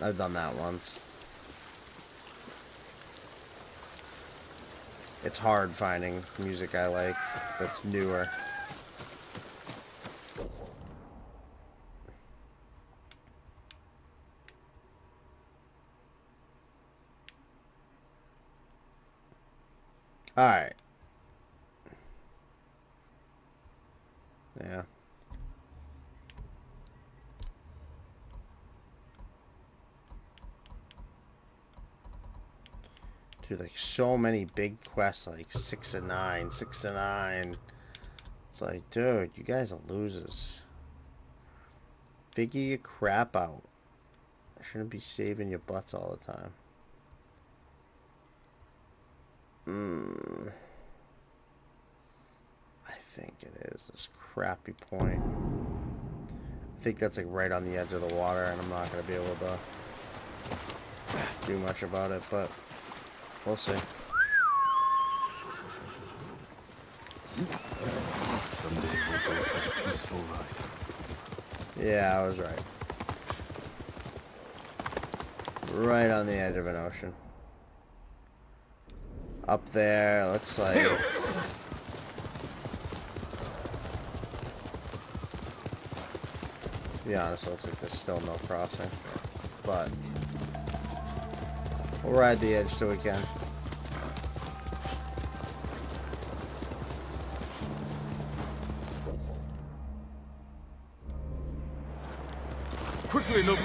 I've done that once. It's hard finding music I like that's newer. Alright. Yeah. Dude, like so many big quests, like 6 and 9, 6 and 9. It's like, dude, you guys are losers. Figure your crap out. I shouldn't be saving your butts all the time. I think it is this crappy point. I think that's like right on the edge of the water, and I'm not gonna be able to do much about it, but we'll see. Someday we'll go for a peaceful ride. Yeah, I was right. Right on the edge of an ocean. Up there, looks like... To be honest, it looks like there's still no crossing. But we'll ride the edge till we can. Quickly, look!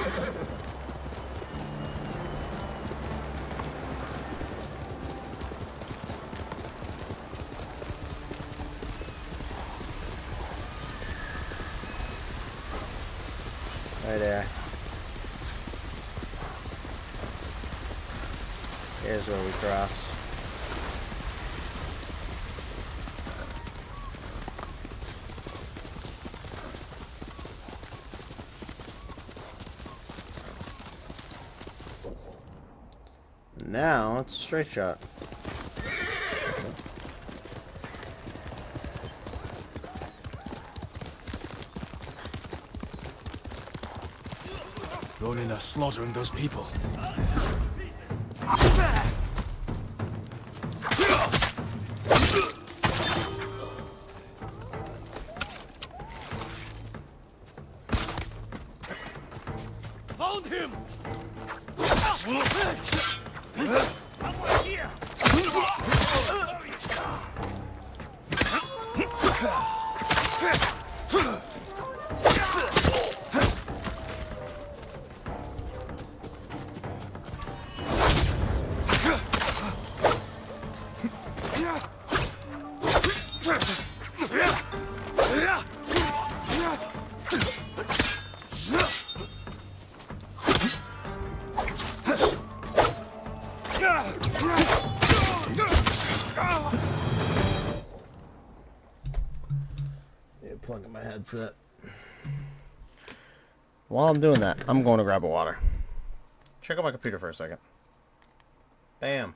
Right there. Here's where we cross. Now it's a straight shot. Ronin are slaughtering those people. Found him! Plug in my headset. While I'm doing that, I'm going to grab a water. Check out my computer for a second. Bam.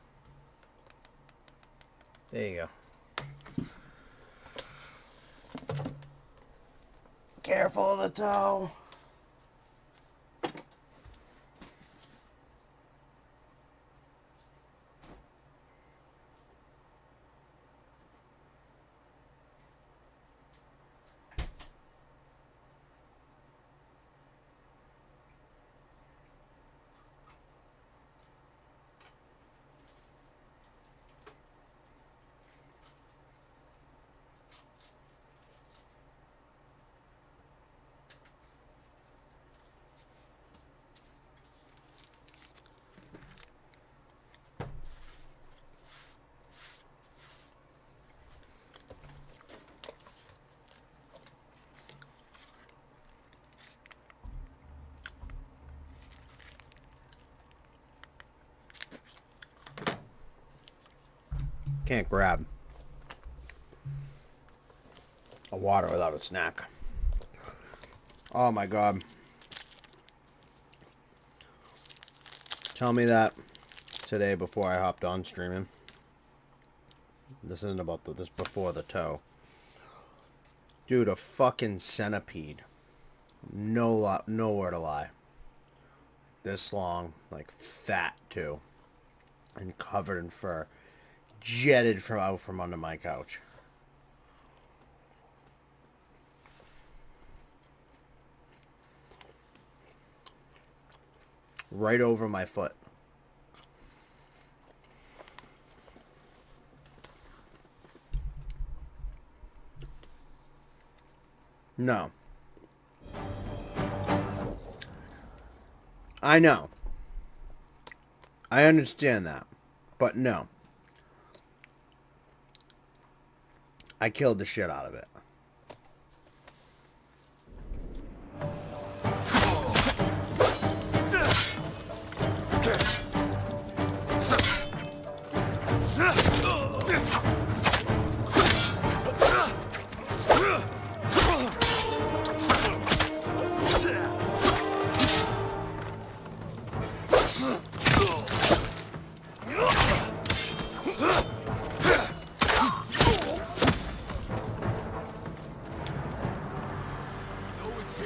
There you go. Careful of the toe. Can't grab a water without a snack. Oh my god. Tell me that today before I hopped on streaming. This isn't about this before the toe. Dude, a fucking centipede. Nowhere to lie. This long, like fat too. And covered in fur. Jetted out from under my couch. Right over my foot. No. I know. I understand that. But no. I killed the shit out of it.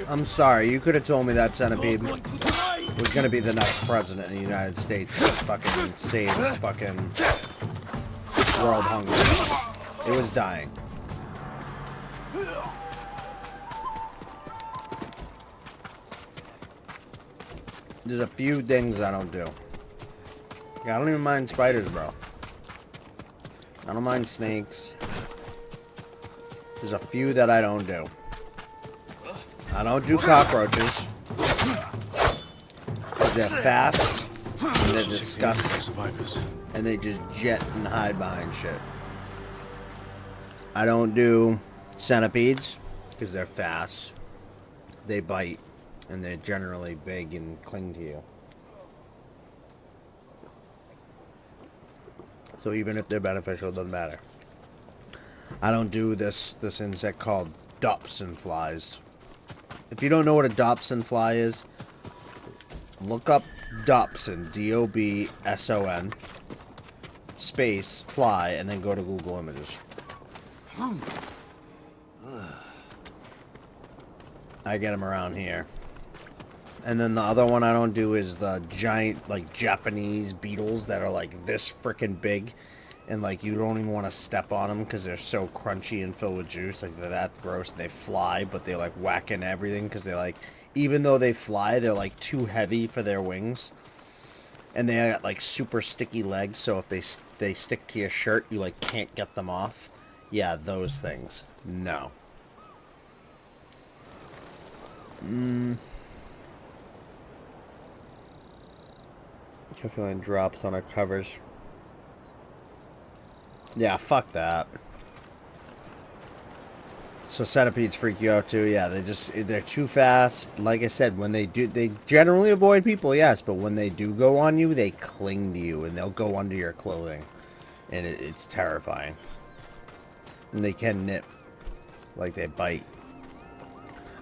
I'm sorry, you could have told me that centipede was gonna be the next president of the United States to fucking save fucking world hunger. It was dying. There's a few things I don't do. Yeah, I don't even mind spiders, bro. I don't mind snakes. There's a few that I don't do. I don't do cockroaches. They're fast, and they're disgusting. And they just jet and hide behind shit. I don't do centipedes, because they're fast. They bite, and they're generally big and cling to you. So even if they're beneficial, it doesn't matter. I don't do this insect called Dobson flies. If you don't know what a Dobson fly is, look up Dobson, D-O-B-S-O-N, space, fly, and then go to Google Images. I get them around here. And then the other one I don't do is the giant, like, Japanese beetles that are, like, this freaking big. And, like, you don't even want to step on them because they're so crunchy and filled with juice. Like, they're that gross. They fly, but they, like, whack in everything because they, like, even though they fly, they're, like, too heavy for their wings. And they got, like, super sticky legs, so if they stick to your shirt, you, like, can't get them off. Yeah, those things. No. I feel like drops on our covers. Yeah, fuck that. So centipedes freak you out too. Yeah, they're too fast. Like I said, when they do, they generally avoid people, yes, but when they do go on you, they cling to you and they'll go under your clothing. And it's terrifying. And they can nip. Like they bite.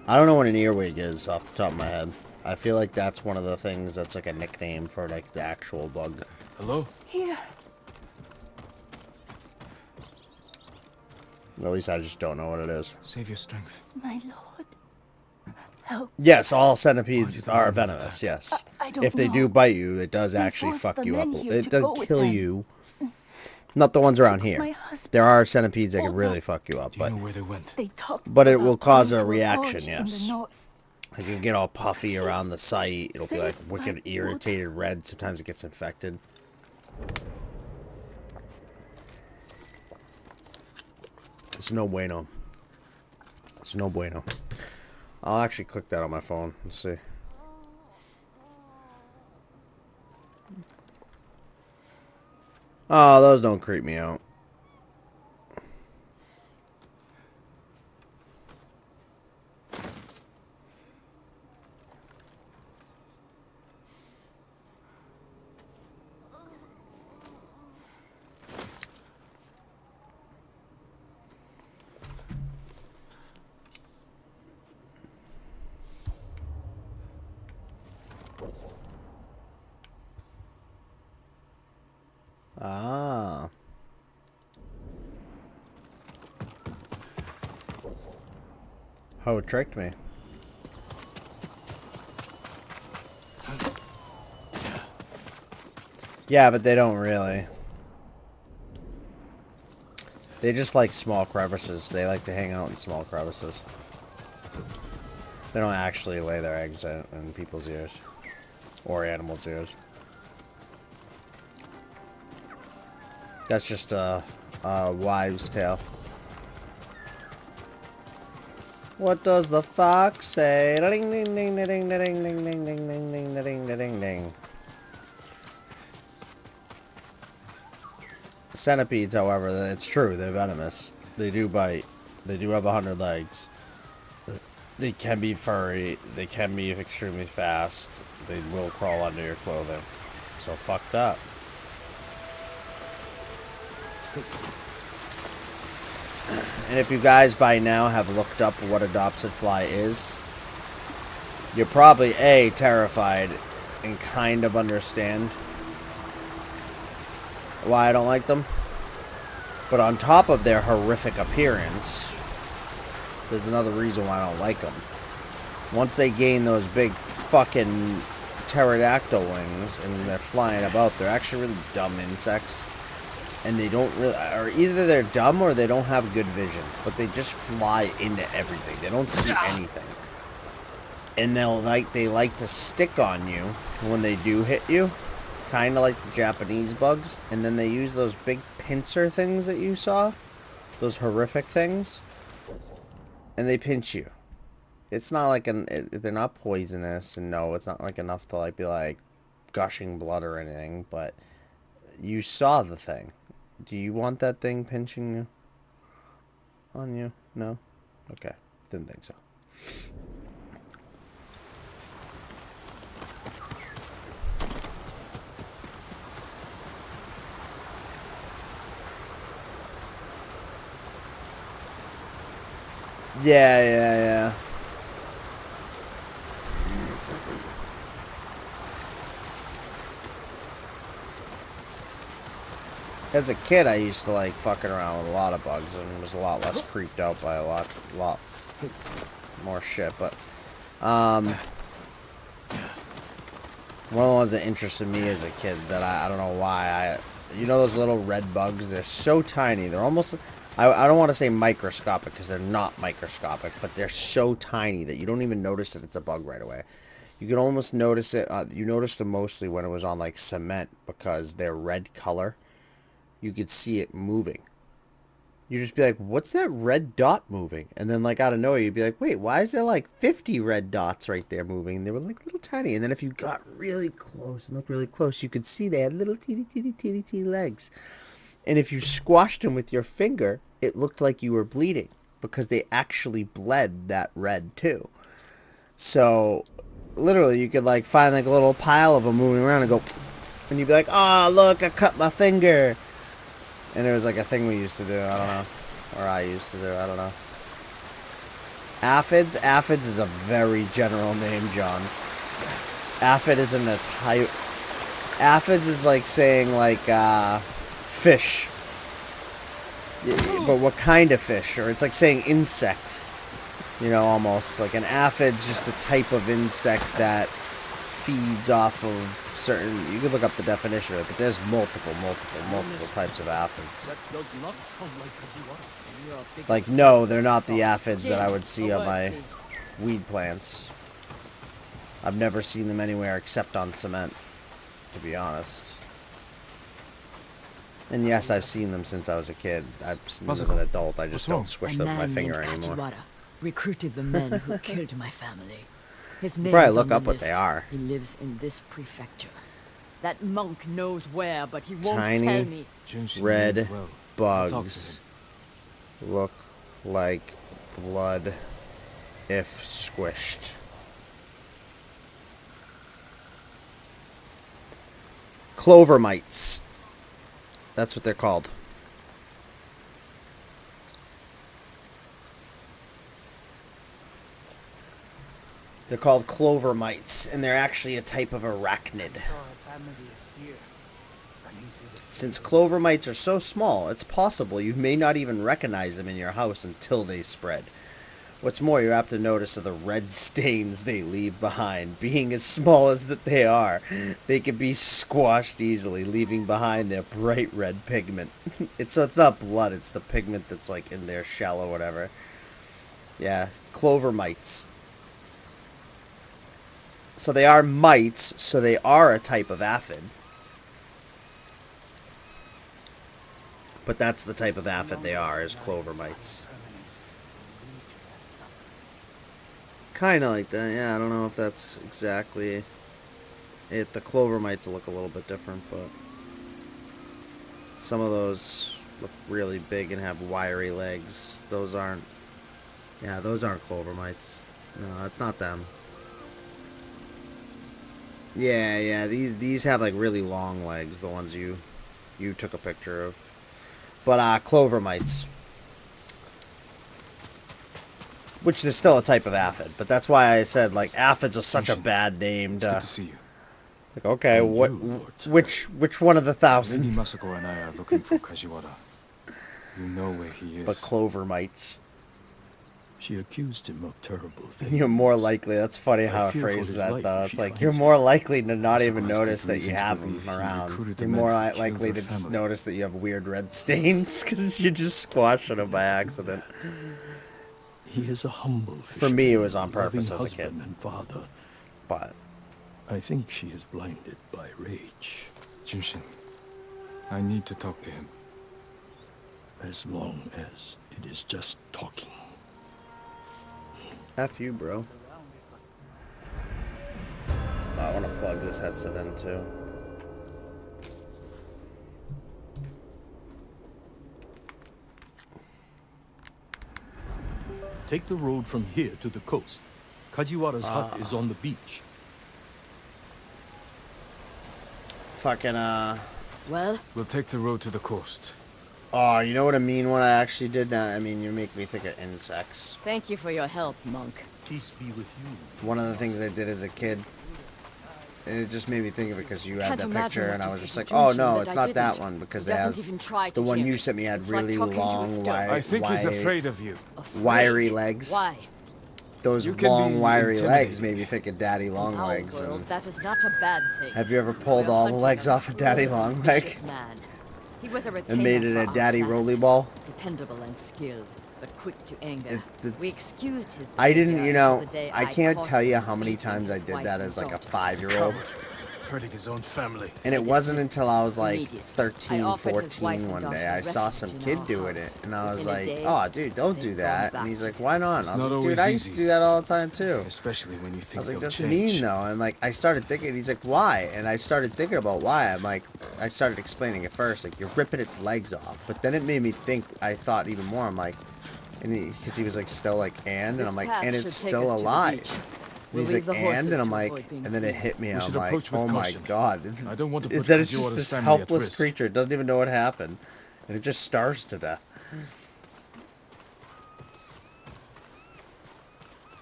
I don't know what an earwig is off the top of my head. I feel like that's one of the things that's like a nickname for like the actual bug. Hello? Here. At least I just don't know what it is. Save your strength. My lord. Help. Yes, all centipedes are venomous, yes. I don't If they do know. bite you, it does They actually forced fuck the you up. men here It to go doesn't with kill them. you. Not the ones around Took here. my husband. There are centipedes that can Oh, really no. fuck you up, Do you but know where they went? They talked But it about will cause going a to reaction, lodge in yes. the north. like you get all puffy around the site. It'll be like Save wicked my irritated red. Sometimes it gets infected. It's no bueno. It's no bueno. I'll actually click that on my phone. Let's see. Oh, those don't creep me out. Ah. Oh, it tricked me. Yeah, but they don't really. They just like small crevices. They like to hang out in small crevices. They don't actually lay their eggs in people's ears. Or animals' ears. That's just a wives' tale. What does the fox say? Ding ding ding ding ding ding ding ding ding ding ding ding ding ding. Centipedes, however, it's true. They're venomous. They do bite. They do have 100 legs. They can be furry. They can be extremely fast. They will crawl under your clothing. So fuck that. And if you guys by now have looked up what a Dobson fly is, you're probably A, terrified and kind of understand why I don't like them. But on top of their horrific appearance, there's another reason why I don't like them. Once they gain those big fucking pterodactyl wings and they're flying about, they're actually really dumb insects. And they don't really, or either they're dumb or they don't have good vision, but they just fly into everything. They don't see anything. And they like to stick on you when they do hit you, kind of like the Japanese bugs. And then they use those big pincer things that you saw, those horrific things, and they pinch you. It's not like they're not poisonous, and no, it's not like enough to like be like gushing blood or anything. But you saw the thing. Do you want that thing pinching you? On you? No? Okay. Didn't think so. Yeah, yeah, yeah. As a kid, I used to like fucking around with a lot of bugs and was a lot less creeped out by a lot more shit. But one of the ones that interested me as a kid that I don't know why you know those little red bugs? They're so tiny. They're almost I don't want to say microscopic because they're not microscopic, but they're so tiny that you don't even notice that it's a bug right away. You can almost notice it. You noticed them mostly when it was on like cement because their red color. You could see it moving. You'd just be like, what's that red dot moving? And then like out of nowhere, you'd be like, wait, why is there like 50 red dots right there moving? And they were like little tiny. And then if you got really close and looked really close, you could see they had little teeny legs. And if you squashed them with your finger, it looked like you were bleeding because they actually bled that red too. So literally you could like find like a little pile of them moving around and go, and you'd be like, oh, look, I cut my finger. And it was like a thing we used to do, I don't know. Or I used to do, I don't know. Aphids? Aphids is a very general name, John. Aphid isn't a type. Aphids is like saying like, fish. But what kind of fish? Or it's like saying insect. You know, almost. Like an aphid's just a type of insect that feeds off of certain, you could look up the definition of it, but there's multiple types of aphids. Like, no, they're not the aphids that I would see on my weed plants. I've never seen them anywhere except on cement, to be honest. And yes, I've seen them since I was a kid. I've seen them as an adult. I just don't squish them with my finger anymore. Recruited the men who killed my family. His name Probably is look on the up what list. they are. He lives in this prefecture. That monk knows where, but he won't Tiny tell me. red bugs look like blood if squished. Clover mites. That's what they're called. They're called clover mites, and they're actually a type of arachnid. Since clover mites are so small, it's possible you may not even recognize them in your house until they spread. What's more, you're apt to notice the red stains they leave behind. Being as small as that they are, they can be squashed easily, leaving behind their bright red pigment. It's not blood, it's the pigment that's like in their shell or whatever. Yeah, clover mites. So they are mites, so they are a type of aphid. But that's the type of aphid they are, is clover mites. Kind of like that, yeah, I don't know if that's exactly it. The clover mites look a little bit different, but some of those look really big and have wiry legs. Those aren't, yeah, those aren't clover mites. No, it's not them. Yeah, these have like really long legs, the ones you took a picture of. But clover mites, which is still a type of aphid, but that's why I said like aphids are such a bad name to. It's good to see you. Like, okay, which one of the thousand? Masako and I are looking for Kajiwara. You know where he is. But clover mites. She accused him of terrible things. You're more likely. That's funny how I phrased that, though. It's like you're more likely to not even notice that you have them around. You're more likely to just notice that you have weird red stains because you just squashed them by accident. He is a humble For me, it was on purpose as a kid. And father. But I think she is blinded by rage. Jushin, I need to talk to him. As long as it is just talking. F you, bro. I want to plug this headset in, too. Take the road from here to the coast. Kajiwara's hut is on the beach. Fucking, Well, We'll take the road to the coast. Oh, you know what a mean one I actually did now? I mean, you make me think of insects. Thank you for your help, monk. Peace be with you. One of the things I did as a kid, and it just made me think of it because you had Can't that imagine picture, what and I you was just said like, to oh Tsushima no, that it's I not that didn't. one because He they doesn't have even try to the one change you it. sent me had It's like really talking to a long, stone. I think he's afraid of you. wiry legs. Why? Those You can long, be wiry legs intimidating. made me think of Daddy Long Our Legs. world, And that is not a bad thing. have you ever pulled We're all the hunting legs a off of Daddy cruel, Long Leg vicious man. He was a and retainer made it for a our Daddy planet. Rolly Ball? Dependable and skilled, but quick to anger. It's- We excused his I didn't, behavior you know, until the day I can't caught tell you him how many beating times I his did wife that and as like a daughter. 5-year-old. Hurting his own family. And it wasn't dismissed until I was like immediately. 13, I offered his wife 14 and one daughter day. I saw refuge some in kid our doing house. it. And I was Within a like, day, oh, dude, don't they'd do gone that. back And he's to like, why not? It's And I was not like, dude, always I used to easy. do that all the time too. Especially when you I think was like, they'll that's change. mean though. And like, I started thinking, he's like, why? And I started thinking about why. I'm like, I started explaining it first, like, you're ripping its legs off. But then it made me think, I thought even more. I'm like, and because he was like, still like, and This I'm like, path and should it's take still us to the alive. beach. And he's We'll like, leave the horses and I'm to like, avoid being and then it seen. hit me. We I'm should like, approach with oh my caution. god. I don't want to put That it's Kajiwara's just this family at helpless risk. creature. It doesn't even know what happened. And it just starves to death.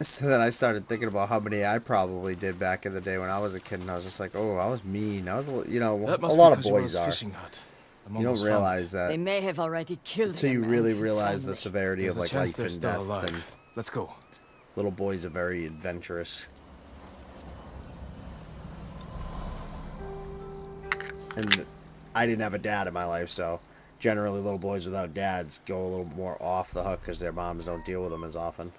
So then I started thinking about how many I probably did back in the day when I was a kid, and I was just like, oh, I was mean. I was, you know, That a must lot be of boys Kajiwara's are. fishing hut. The You don't Mongols found realize it. that They may have already killed until him you and really his realize the family. severity There's of a like chance life they're and still death. alive. And Let's go. little boys are very adventurous. And I didn't have a dad in my life, so generally little boys without dads go a little more off the hook because their moms don't deal with them as often.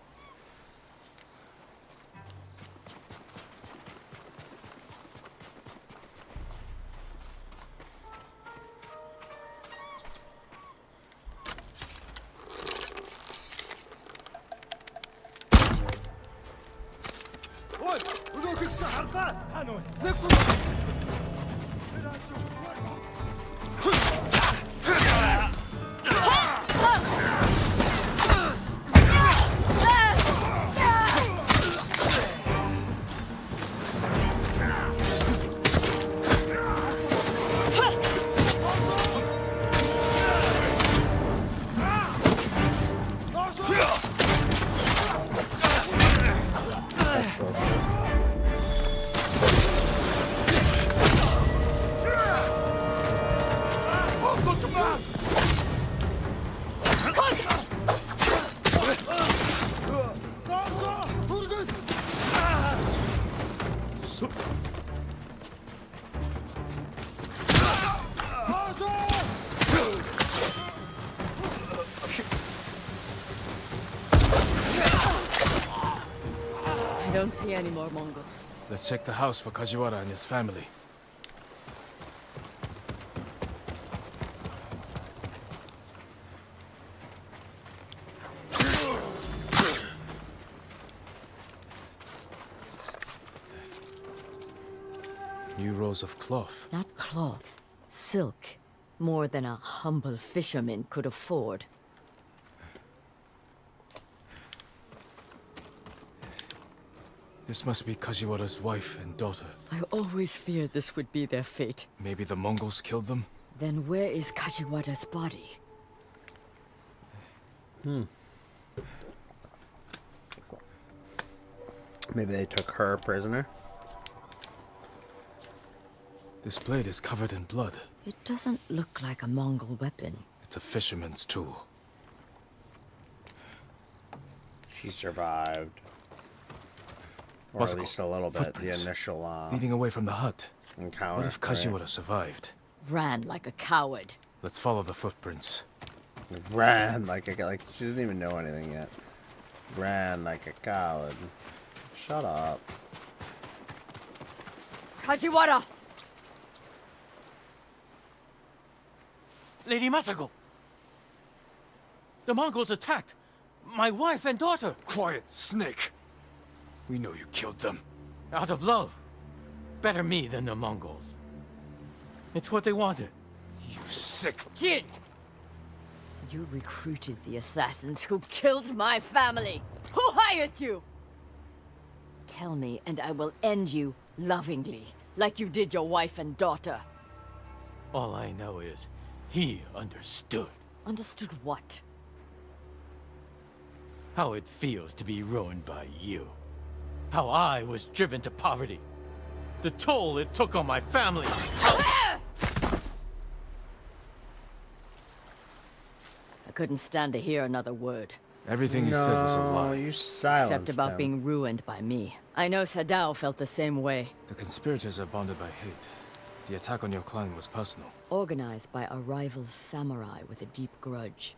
I don't see any more Mongols. Let's check the house for Kajiwara and his family. New rolls of cloth. Not cloth, silk. More than a humble fisherman could afford. This must be Kajiwara's wife and daughter. I always feared this would be their fate. Maybe the Mongols killed them? Then where is Kajiwara's body? Maybe they took her prisoner. This blade is covered in blood. It doesn't look like a Mongol weapon. It's a fisherman's tool. She survived. Or Must at go. least a little bit. The Footprints. initial Leading away from the hut. encounter. What if Kajiwara survived? Ran like a coward. Let's follow the footprints. Ran like she doesn't even know anything yet. Ran like a coward. Shut up. Kajiwara! Lady Masako! The Mongols attacked my wife and daughter Quiet, snake! We know you killed them. out of love. Better me than the Mongols. It's what they wanted. You sick... Jin! You recruited the assassins who killed my family. Who hired you? Tell me, and I will end you lovingly, like you did your wife and daughter. All I know is he understood. Understood what? How it feels to be ruined by you. How I was driven to poverty. The toll it took on my family. I couldn't stand to hear another word. Everything you said was a No, lie. you silenced Except about him. being ruined by me. I know Sadao felt the same way. The conspirators are bonded by hate. The attack on your clan was personal. Organized by a rival samurai with a deep grudge.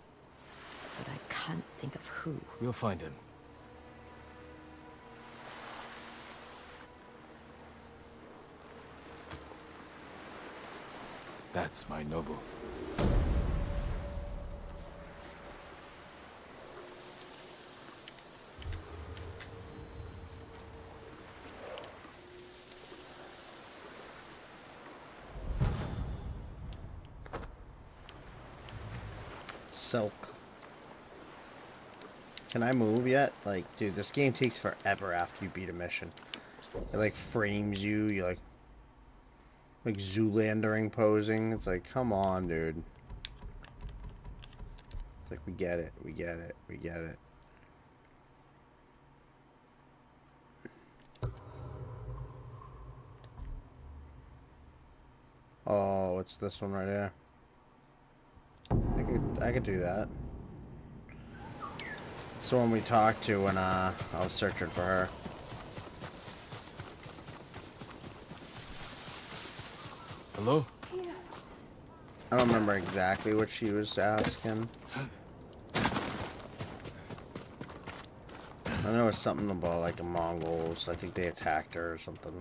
But I can't think of who. We'll find him. That's my noble. Silk. Can I move yet? Like, dude, this game takes forever after you beat a mission. It like frames you. You like Zoolandering posing. It's like, come on, dude. It's like, we get it. We get it. We get it. Oh, what's this one right here? I could do that. It's the one we talked to when I was searching for her. Hello? I don't remember exactly what she was asking. I know it's something about like the Mongols. I think they attacked her or something.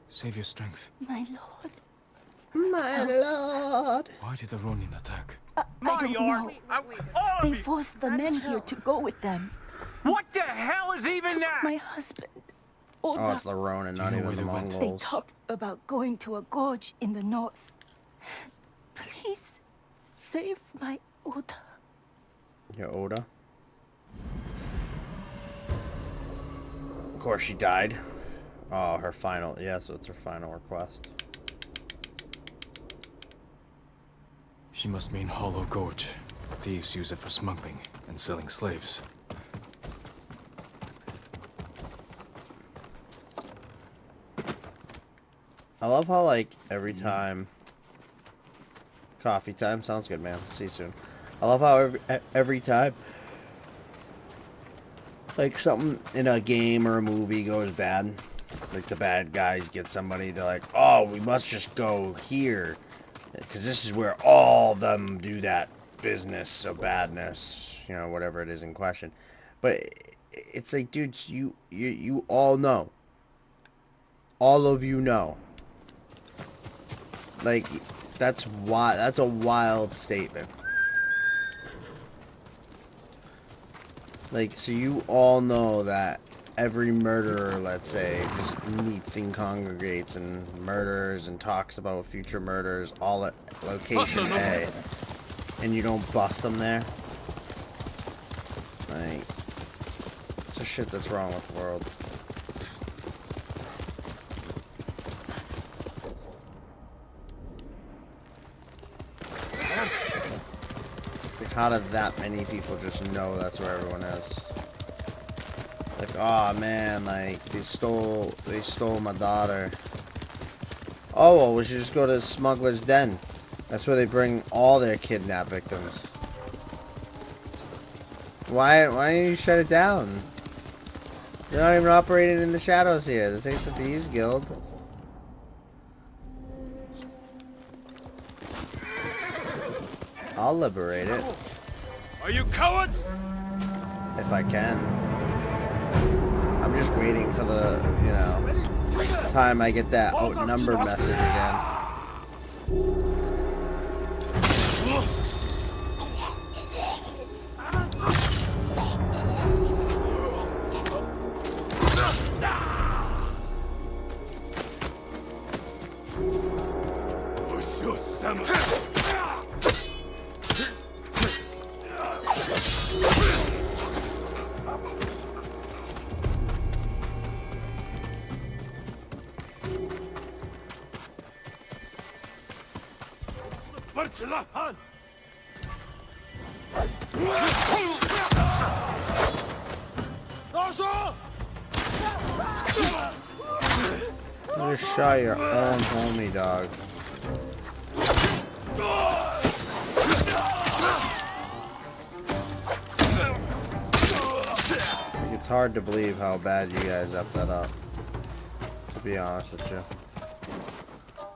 Save your strength. My lord. My lord! Why did the Ronin attack? I don't know. They forced the men here to go with them. What the hell is even Took that? my husband. Oh, Oda. it's the Ronin, not know even where the they went? They Mongols. talked about going to a gorge in the north. Please save my Oda. Your Oda? Of course she died. Oh, her final... Yeah, so it's her final request. She must mean Hollow Gorge. Thieves use it for smuggling and selling slaves. I love how, like, every time... Coffee time? Sounds good, man. See you soon. I love how every time... Like, something in a game or a movie goes bad. Like, the bad guys get somebody, they're like, oh, we must just go here. Because this is where all them do that business of badness. You know, whatever it is in question. But it's like, dudes, you all know. All of you know. Like, that's a wild statement. Like, so you all know that every murderer, let's say, just meets and congregates and murders and talks about future murders all at location A, and you don't bust them there? Like, it's the shit that's wrong with the world. It's like, how did that many people just know that's where everyone is? Like, oh man, like, they stole my daughter. Oh, well, we should just go to the smuggler's den. That's where they bring all their kidnapped victims. Why don't you shut it down? You're not even operating in the shadows here. This ain't the Thieves Guild. I'll liberate it. Are you cowards? If I can. I'm just waiting for the, you know, time I get that outnumbered message again. just shot your own homie, dog. Like, it's hard to believe how bad you guys effed that up. To be honest with you.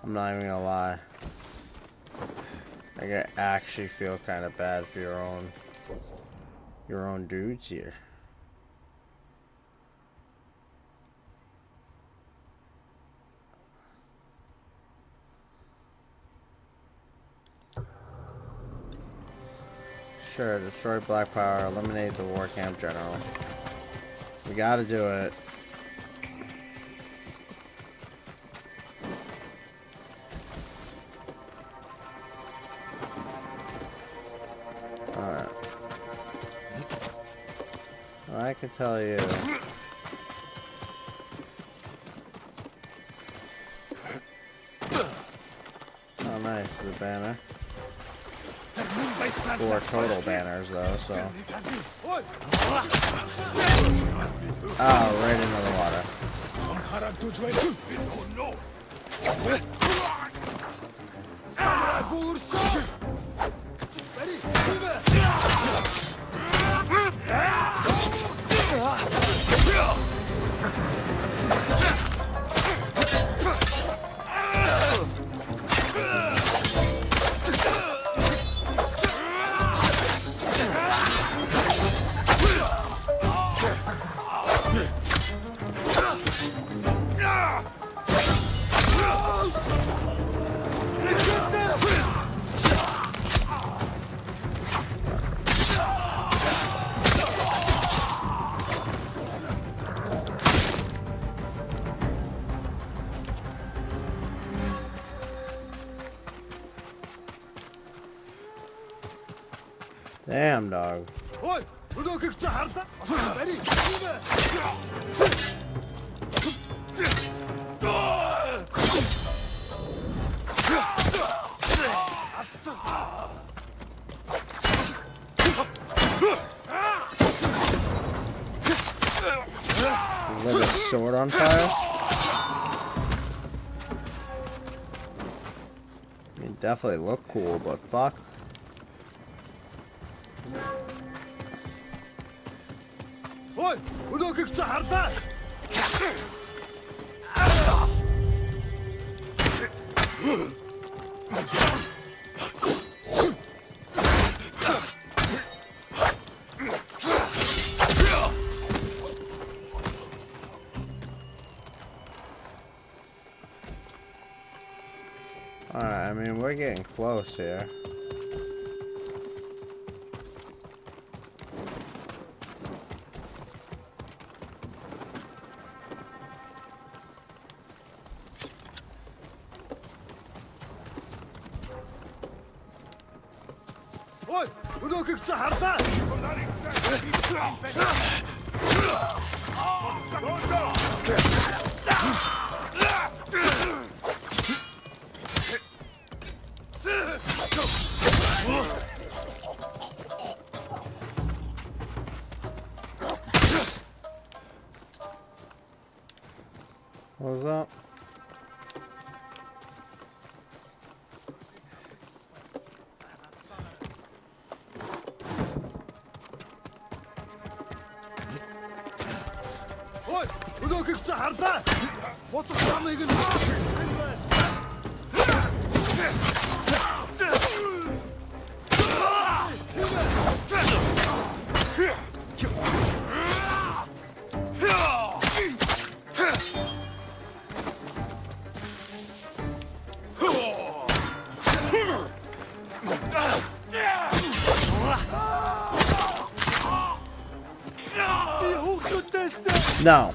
I'm not even gonna lie. Like, I actually feel kind of bad for your own dudes here. Sure, destroy Black Power, eliminate the war camp general. We gotta do it. Alright. Well, I can tell you. Oh, nice, the banner. 4 total banners, though, so. Oh, right into the water. Damn, dog. Lit his sword on fire? I mean, definitely look cool, but fuck. Alright, I mean, we're getting close here. What was that? No.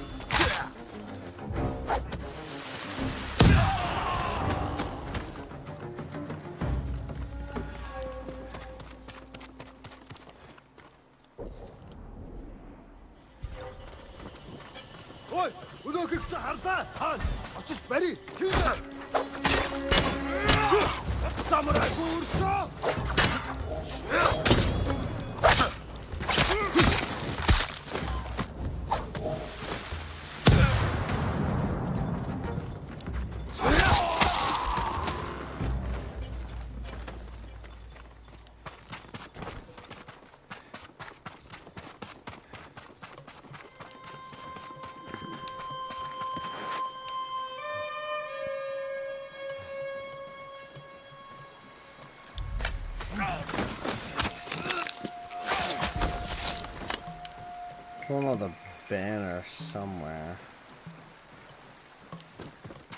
One of the banner somewhere.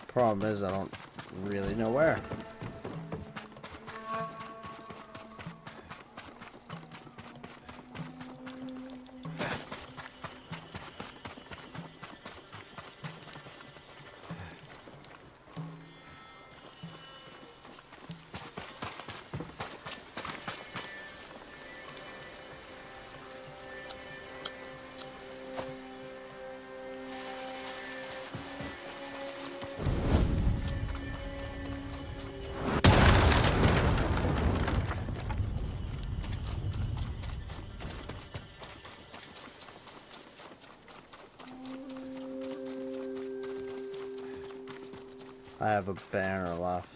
Problem is, I don't really know where. I have a banner left.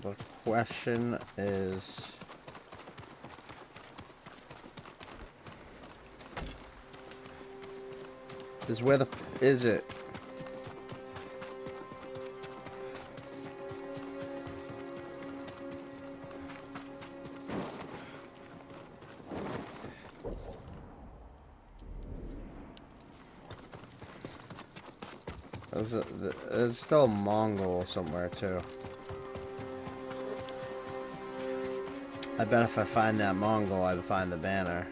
The question is... where the is it? There's still a Mongol somewhere too. I bet if I find that Mongol, I'd find the banner.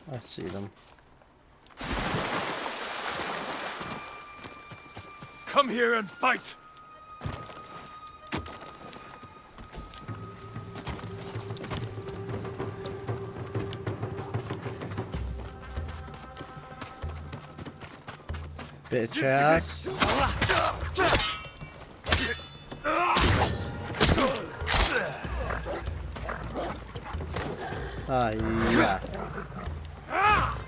I see them. Come here and fight! Bitch ass. Yeah.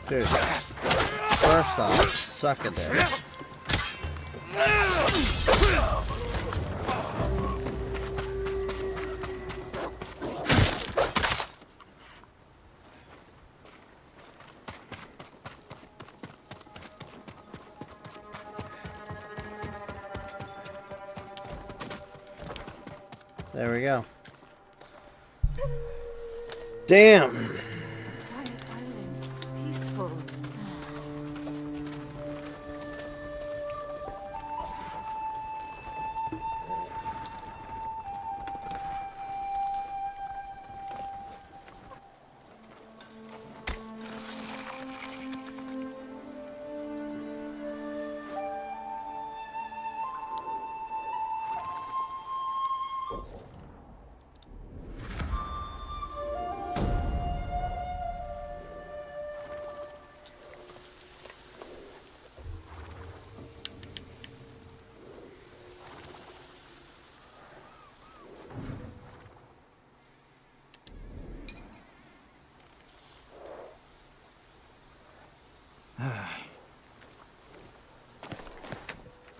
Dude. First off, suck a dick. There we go. Damn. Quiet island, peaceful.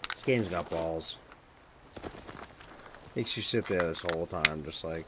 This game's got balls. Makes you sit there this whole time, just like...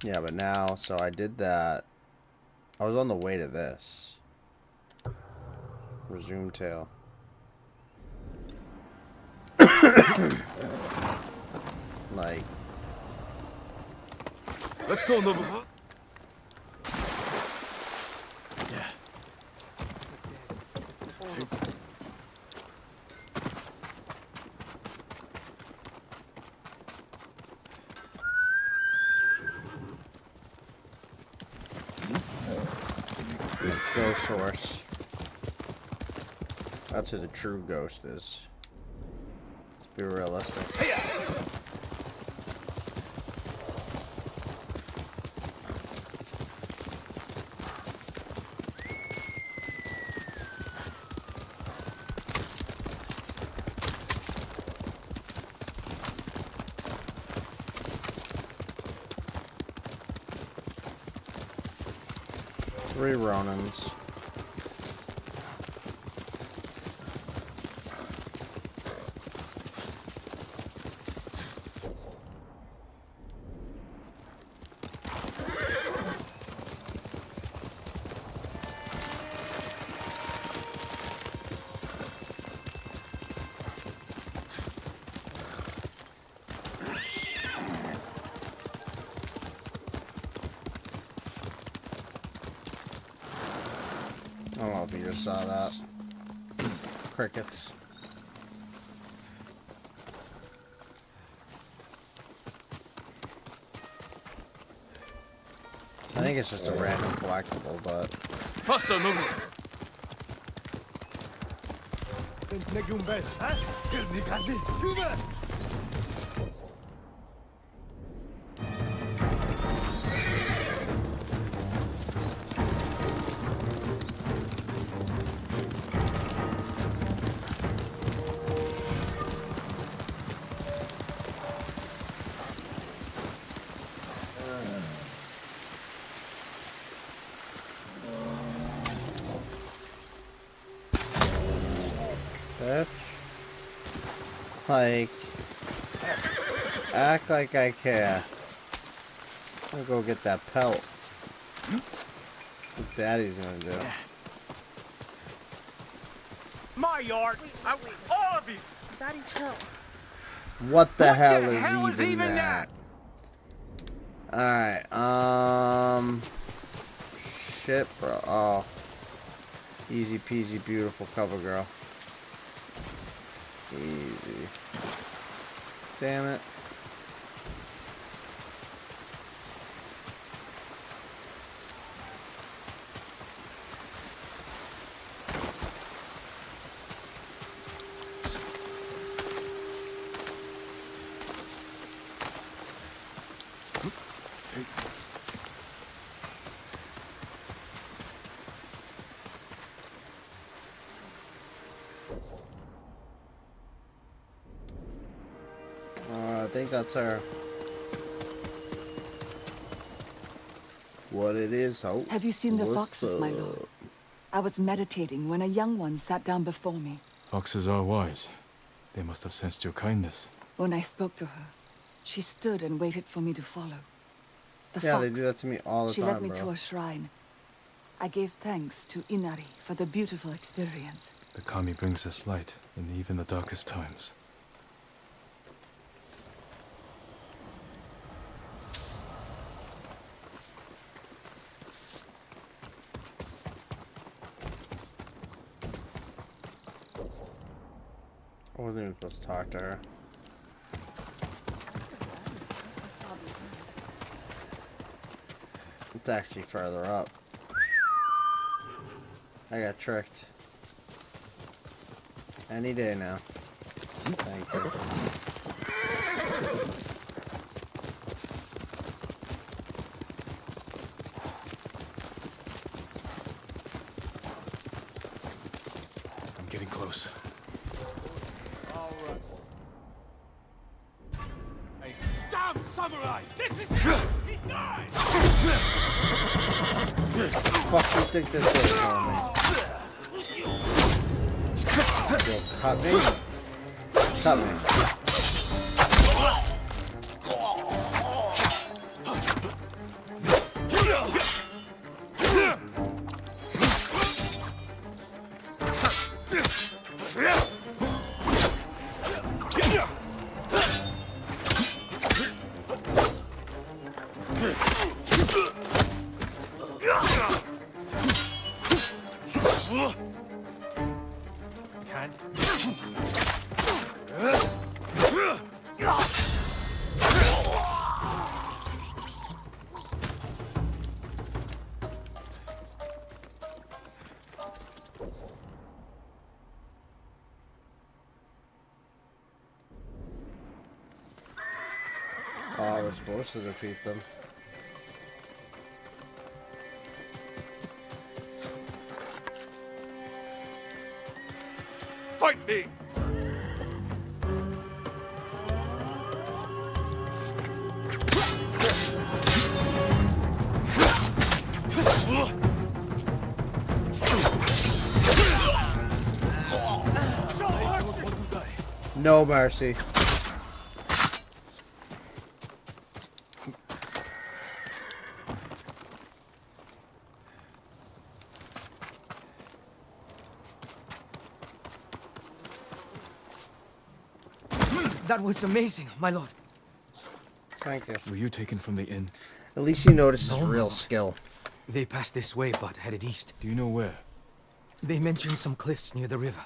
Yeah, but now, so I did that. I was on the way to this. Resume tail. Like. Let's go, Nobu. Ghost horse. That's who the true ghost is. Let's be realistic. Three Ronins. I don't know if you just saw that. Crickets. I think it's just a random collectible, but... Faster, Nobu. Bitch. Like... Act like I care. I'm gonna go get that pelt. What Daddy's gonna do. My yard. All of you. Daddy, chill. What the hell the is hell is even even that? Alright, shit, bro. Oh. Easy peasy, beautiful cover girl. Easy. Damn it. I think that's her. What it is, hope. Have you seen the What's foxes, my lord? up? I was meditating when a young one sat down before me. Foxes are wise. They must have sensed your kindness. When I spoke to her, she stood and waited for me to follow. The Yeah, fox, they do that to me all the she time, led me bro. to a shrine. I gave thanks to Inari for the beautiful experience. The Kami brings us light in even the darkest times. I wasn't even supposed to talk to her. It's actually further up. I got tricked. Any day now. Thank you. I'm getting close. Damn samurai! This is he died! Fuck you think this is for me? Yo, cut me. Cut me. how we're supposed to defeat them. Fight me! No mercy. That was amazing, my lord. Thank you. Were you taken from the inn? At least he notices No, real Lord. skill. They passed this way, but headed east. Do you know where? They mentioned some cliffs near the river.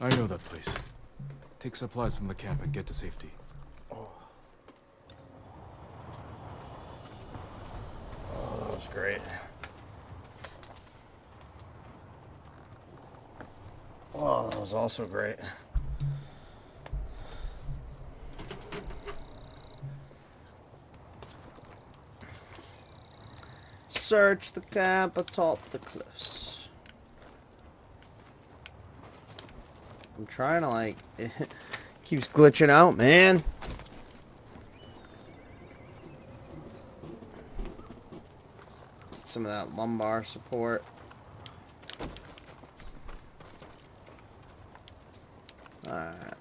I know that place. Take supplies from the camp and get to safety. Oh, that was great. Oh, that was also great. Search the camp atop the cliffs. I'm trying to like it keeps glitching out, man. Get some of that lumbar support. Alright.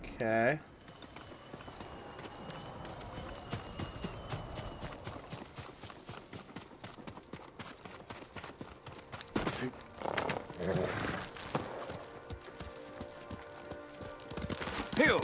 Okay. Heal!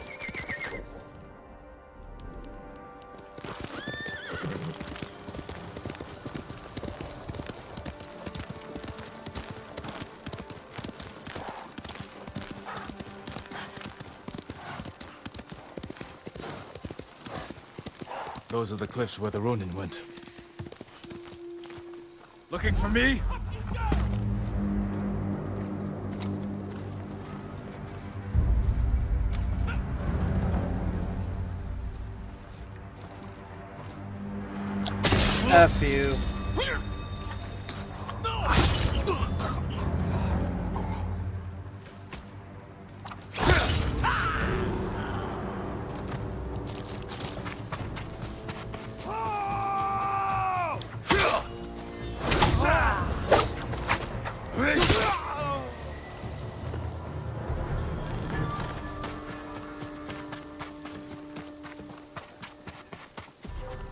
Those are the cliffs where the Ronin went. Looking for me? F you.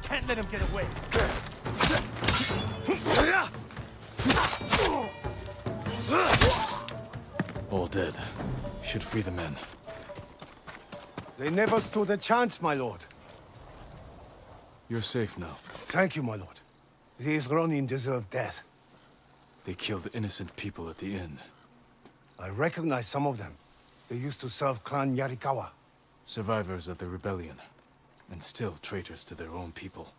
Can't let him get away. All dead. Should free the men. They never stood a chance, my lord. You're safe now. Thank you, my lord. These Ronin deserve death. They killed innocent people at the inn. I recognize some of them. They used to serve Clan Yarikawa. Survivors of the rebellion. And still traitors to their own people.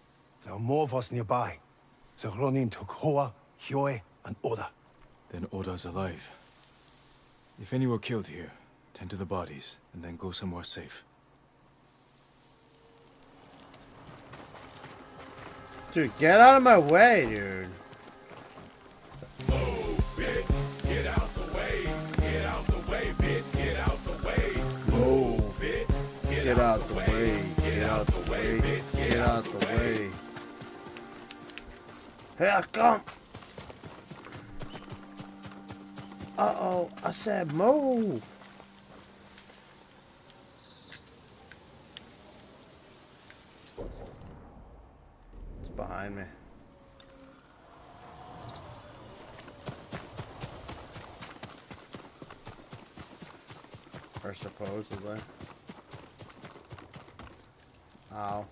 There are more of us nearby. The Ronin took Hoa, Hyoe, and Oda. Then Oda's alive. If any were killed here, tend to the bodies, and then go somewhere safe. Dude, get out of my way, dude. Move, bitch. Get out the way. Get out the way, bitch. Get out the way. Move. Bitch. Get out the way. Get out the way. Get out the way. Here, come. Uh-oh, I said move. It's behind me. Or supposedly. Ow.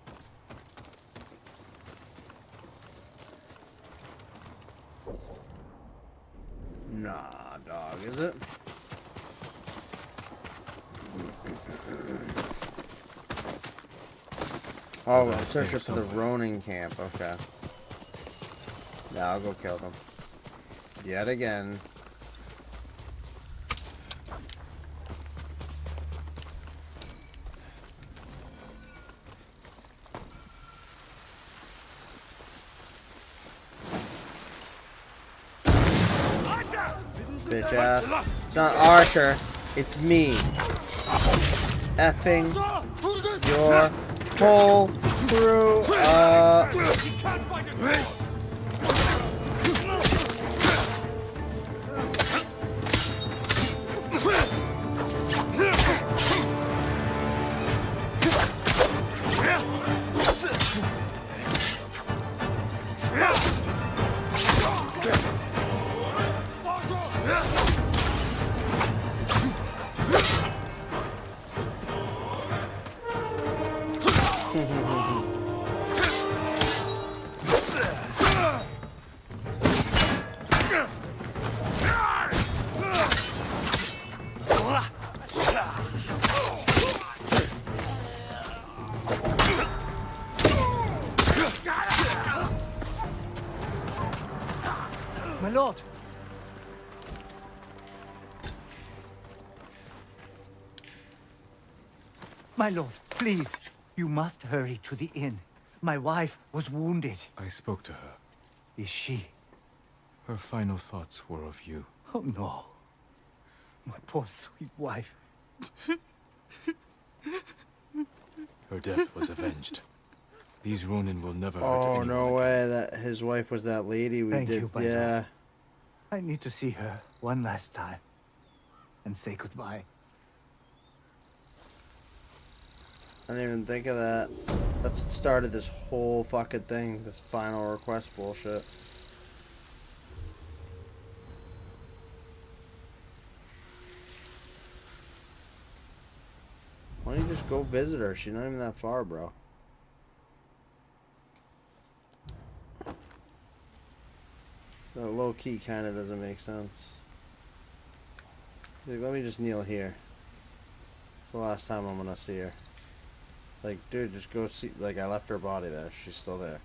Nah, dog, is it? Oh, I'm searching for the Ronin camp. Okay. Yeah, I'll go kill them. Yet again. bitch ass. It's not Archer, it's me. Effing your whole crew up. My lord. My lord, please. You must hurry to the inn. My wife was wounded. I spoke to her. Is she? Her final thoughts were of you. Oh, no. My poor sweet wife. Her death was avenged. These Ronin will never hurt Oh, anyone no again. way. That his wife was that lady we Thank did. you, my Yeah. lord. I need to see her one last time and say goodbye. I didn't even think of that. That's what started this whole fucking thing. This final request bullshit. Why don't you just go visit her? She's not even that far, bro. That low key kind of doesn't make sense. Like, let me just kneel here. It's the last time I'm gonna see her. Like, dude, just go see. Like, I left her body there. She's still there.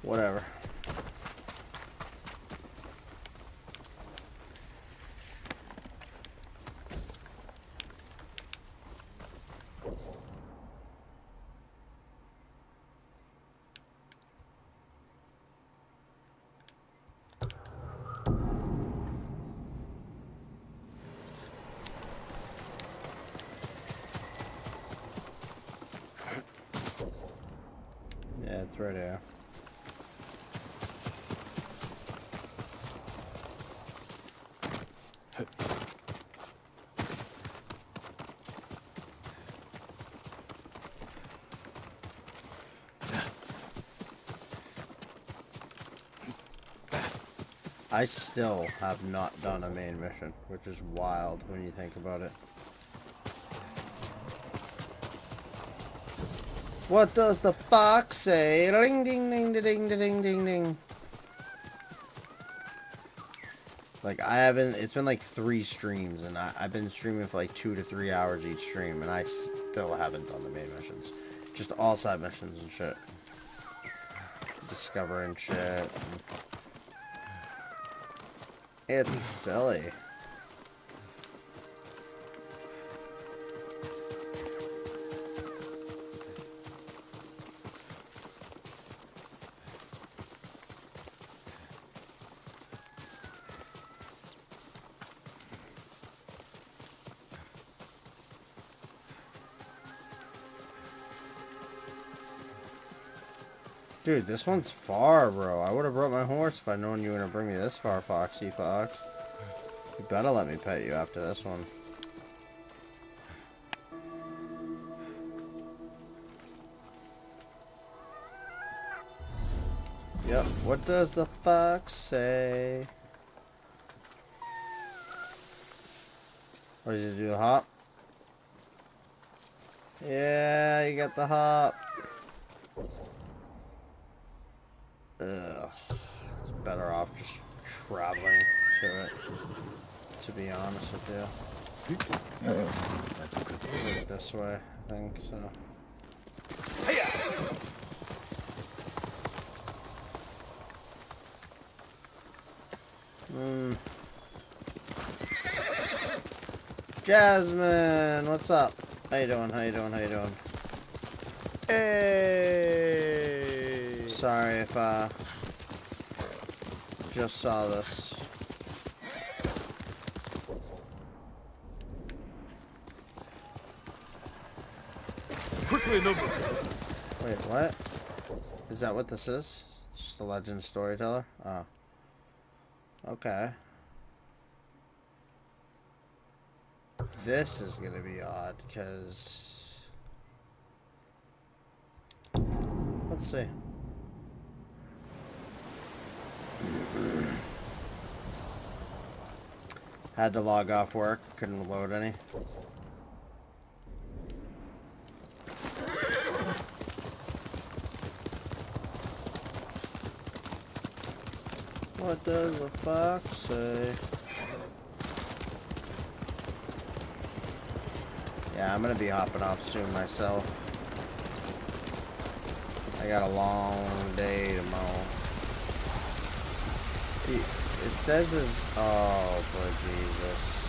Whatever. Yeah, it's right here. I still have not done a main mission, which is wild when you think about it. What does the fox say? Ding ding ding ding ding ding ding ding. Like, I haven't, it's been like 3 streams, and I've been streaming for like 2 to 3 hours each stream, and I still haven't done the main missions. Just all side missions and shit. Discovering shit. And it's silly. Dude, this one's far, bro. I would have brought my horse if I'd known you were gonna bring me this far, Foxy Fox. You better let me pet you after this one. Yep, what does the fox say? What did you do, the hop? Yeah, you got the hop. Ugh. It's better off just traveling to it, to be honest with you. That's a good Take it this way, I think, so. Jasmine, what's up? How you doing? How you doing? How you doing? Hey. Sorry if just saw this. Quickly, Nubu. Wait, what? Is that what this is? It's just a legend storyteller? Oh. Okay. This is gonna be odd, because... Let's see. Had to log off work, couldn't load any. What does the fox say? Yeah, I'm gonna be hopping off soon myself. I got a long day tomorrow. See, it says this. Oh, for Jesus.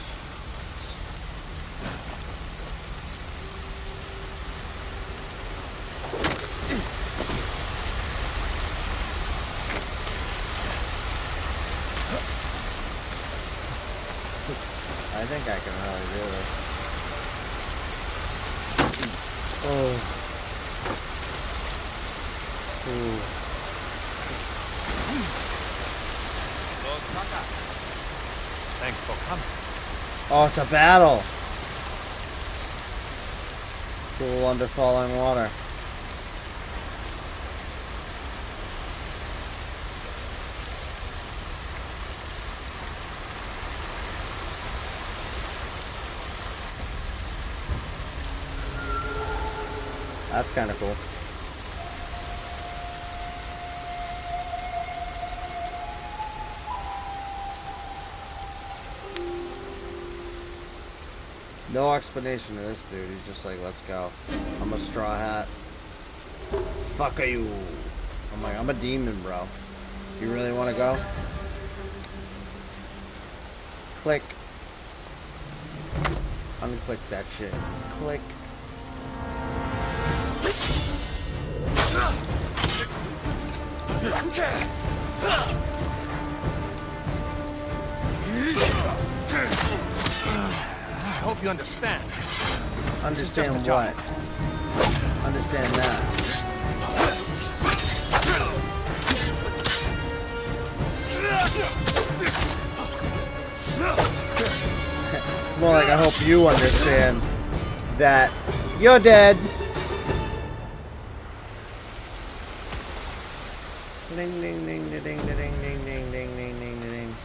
I think I can really do this. Oh. Ooh. Thanks for coming. Oh, it's a battle. Cool under falling water. That's kind of cool. No explanation to this dude. He's just like, let's go. I'm a straw hat. Fuck you. I'm like, I'm a demon, bro. You really want to go? Click. Unclick that shit. Click. I hope you understand. Understand what? Understand that. It's more like I hope you understand that you're dead. Ding ding ding ding ding ding ding ding ding ding ding ding ding.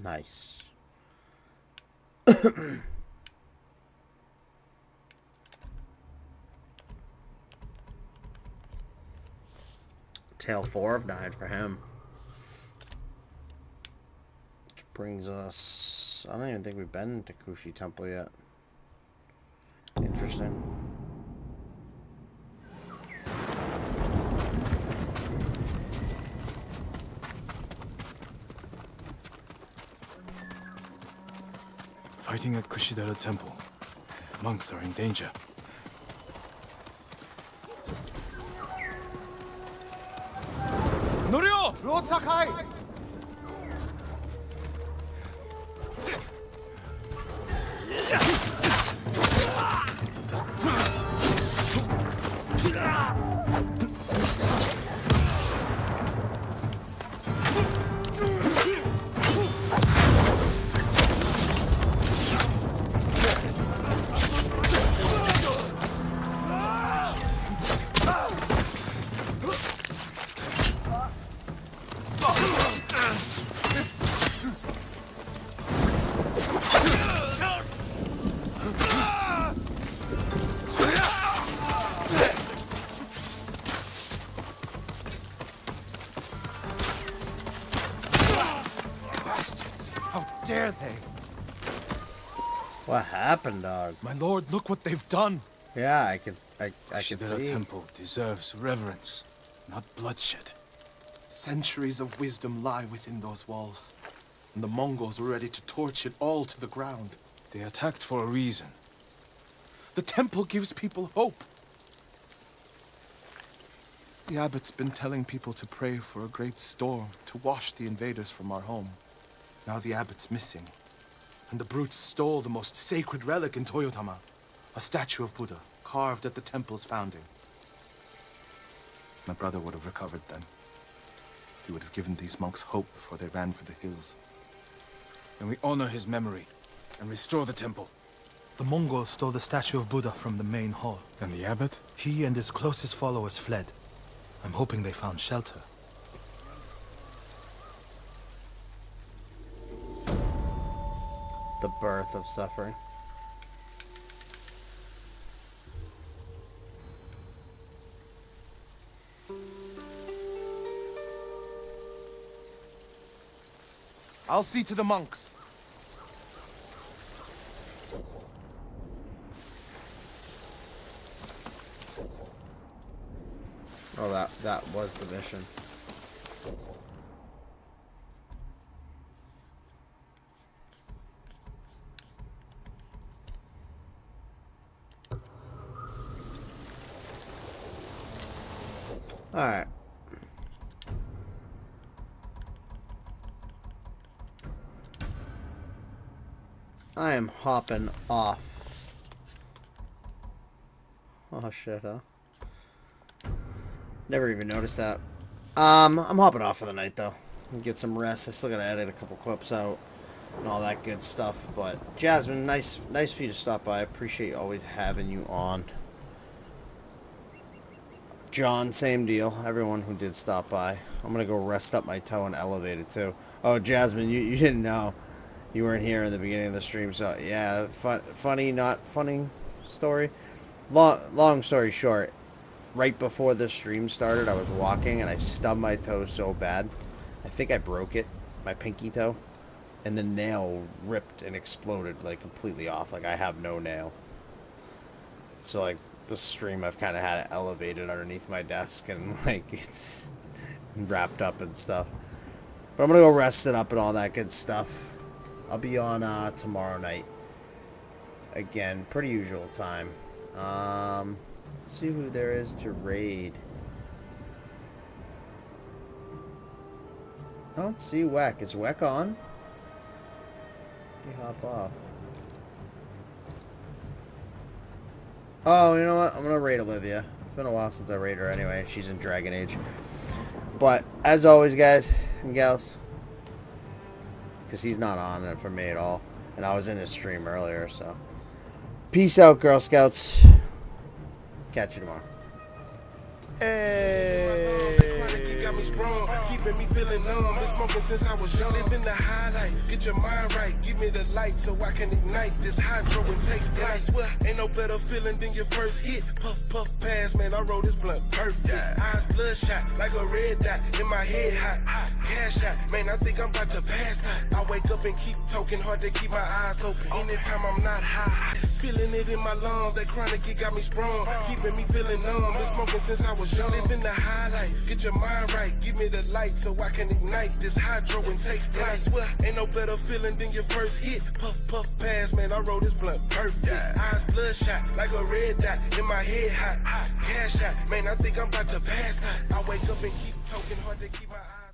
Nice. Tale 4 of 9 for him. Which brings us... I don't even think we've been to Kushi Temple yet. Interesting. Fighting at Kushidara Temple. The monks are in danger. Norio! Lord Sakai! Dare they? What happened, dog? My lord, look what they've done. Yeah, I could Kushidara see. Temple deserves reverence, not bloodshed. Centuries of wisdom lie within those walls, and the Mongols were ready to torch it all to the ground. They attacked for a reason. The temple gives people hope. The abbot's been telling people to pray for a great storm to wash the invaders from our home. Now the abbot's missing, and the brutes stole the most sacred relic in Toyotama, a statue of Buddha carved at the temple's founding. My brother would have recovered then. He would have given these monks hope before they ran for the hills. And we honor his memory and restore the temple. The Mongols stole the statue of Buddha from the main hall. And the abbot? He and his closest followers fled. I'm hoping they found shelter. The birth of suffering. I'll see to the monks. Oh, that was the mission. All right. I am hopping off. Oh shit, huh? Never even noticed that. I'm hopping off for the night though. Get some rest. I still gotta edit a couple clips out and all that good stuff. But Jasmine, nice for you to stop by. I appreciate always having you on. John, same deal. Everyone who did stop by. I'm gonna go rest up my toe and elevate it too. Oh, Jasmine, you didn't know. You weren't here in the beginning of the stream, so yeah, funny, not funny story. Long story short, right before the stream started, I was walking and I stubbed my toe so bad, I think I broke it, my pinky toe, and the nail ripped and exploded like completely off. Like I have no nail. So like the stream, I've kind of had it elevated underneath my desk and like it's wrapped up and stuff. But I'm gonna go rest it up and all that good stuff. I'll be on tomorrow night. Again, pretty usual time. Let's see who there is to raid. I don't see Weck. Is Weck on? He hop off. Oh, you know what? I'm gonna raid Olivia. It's been a while since I raided her anyway. She's in Dragon Age. But as always, guys and gals, because he's not on it for me at all, and I was in his stream earlier, so peace out, Girl Scouts. Catch you tomorrow. Hey. Got me sprung, keeping me feeling numb. Been smoking since I was young. Living the high life, get your mind right. Give me the light so I can ignite this hydro and take flight. I swear, ain't no better feeling than your first hit. Puff, puff, pass, man, I roll this blunt perfect. Eyes bloodshot, like a red dot in my head hot. Cash out, man, I think I'm about to pass out. I wake up and keep talking hard to keep my eyes open. Anytime I'm not high, feeling it in my lungs. That chronic, it got me sprung, keeping me feeling numb. Been smoking since I was young. Living the high life, get your mind right. Give me the light so I can ignite this hydro and take flight. I swear, ain't no better feeling than your first hit. Puff, puff, pass, man, I roll this blunt perfect. Eyes bloodshot, like a red dot in my head hot. Cash out, man, I think I'm about to pass out. I wake up and keep talking hard to keep my eyes.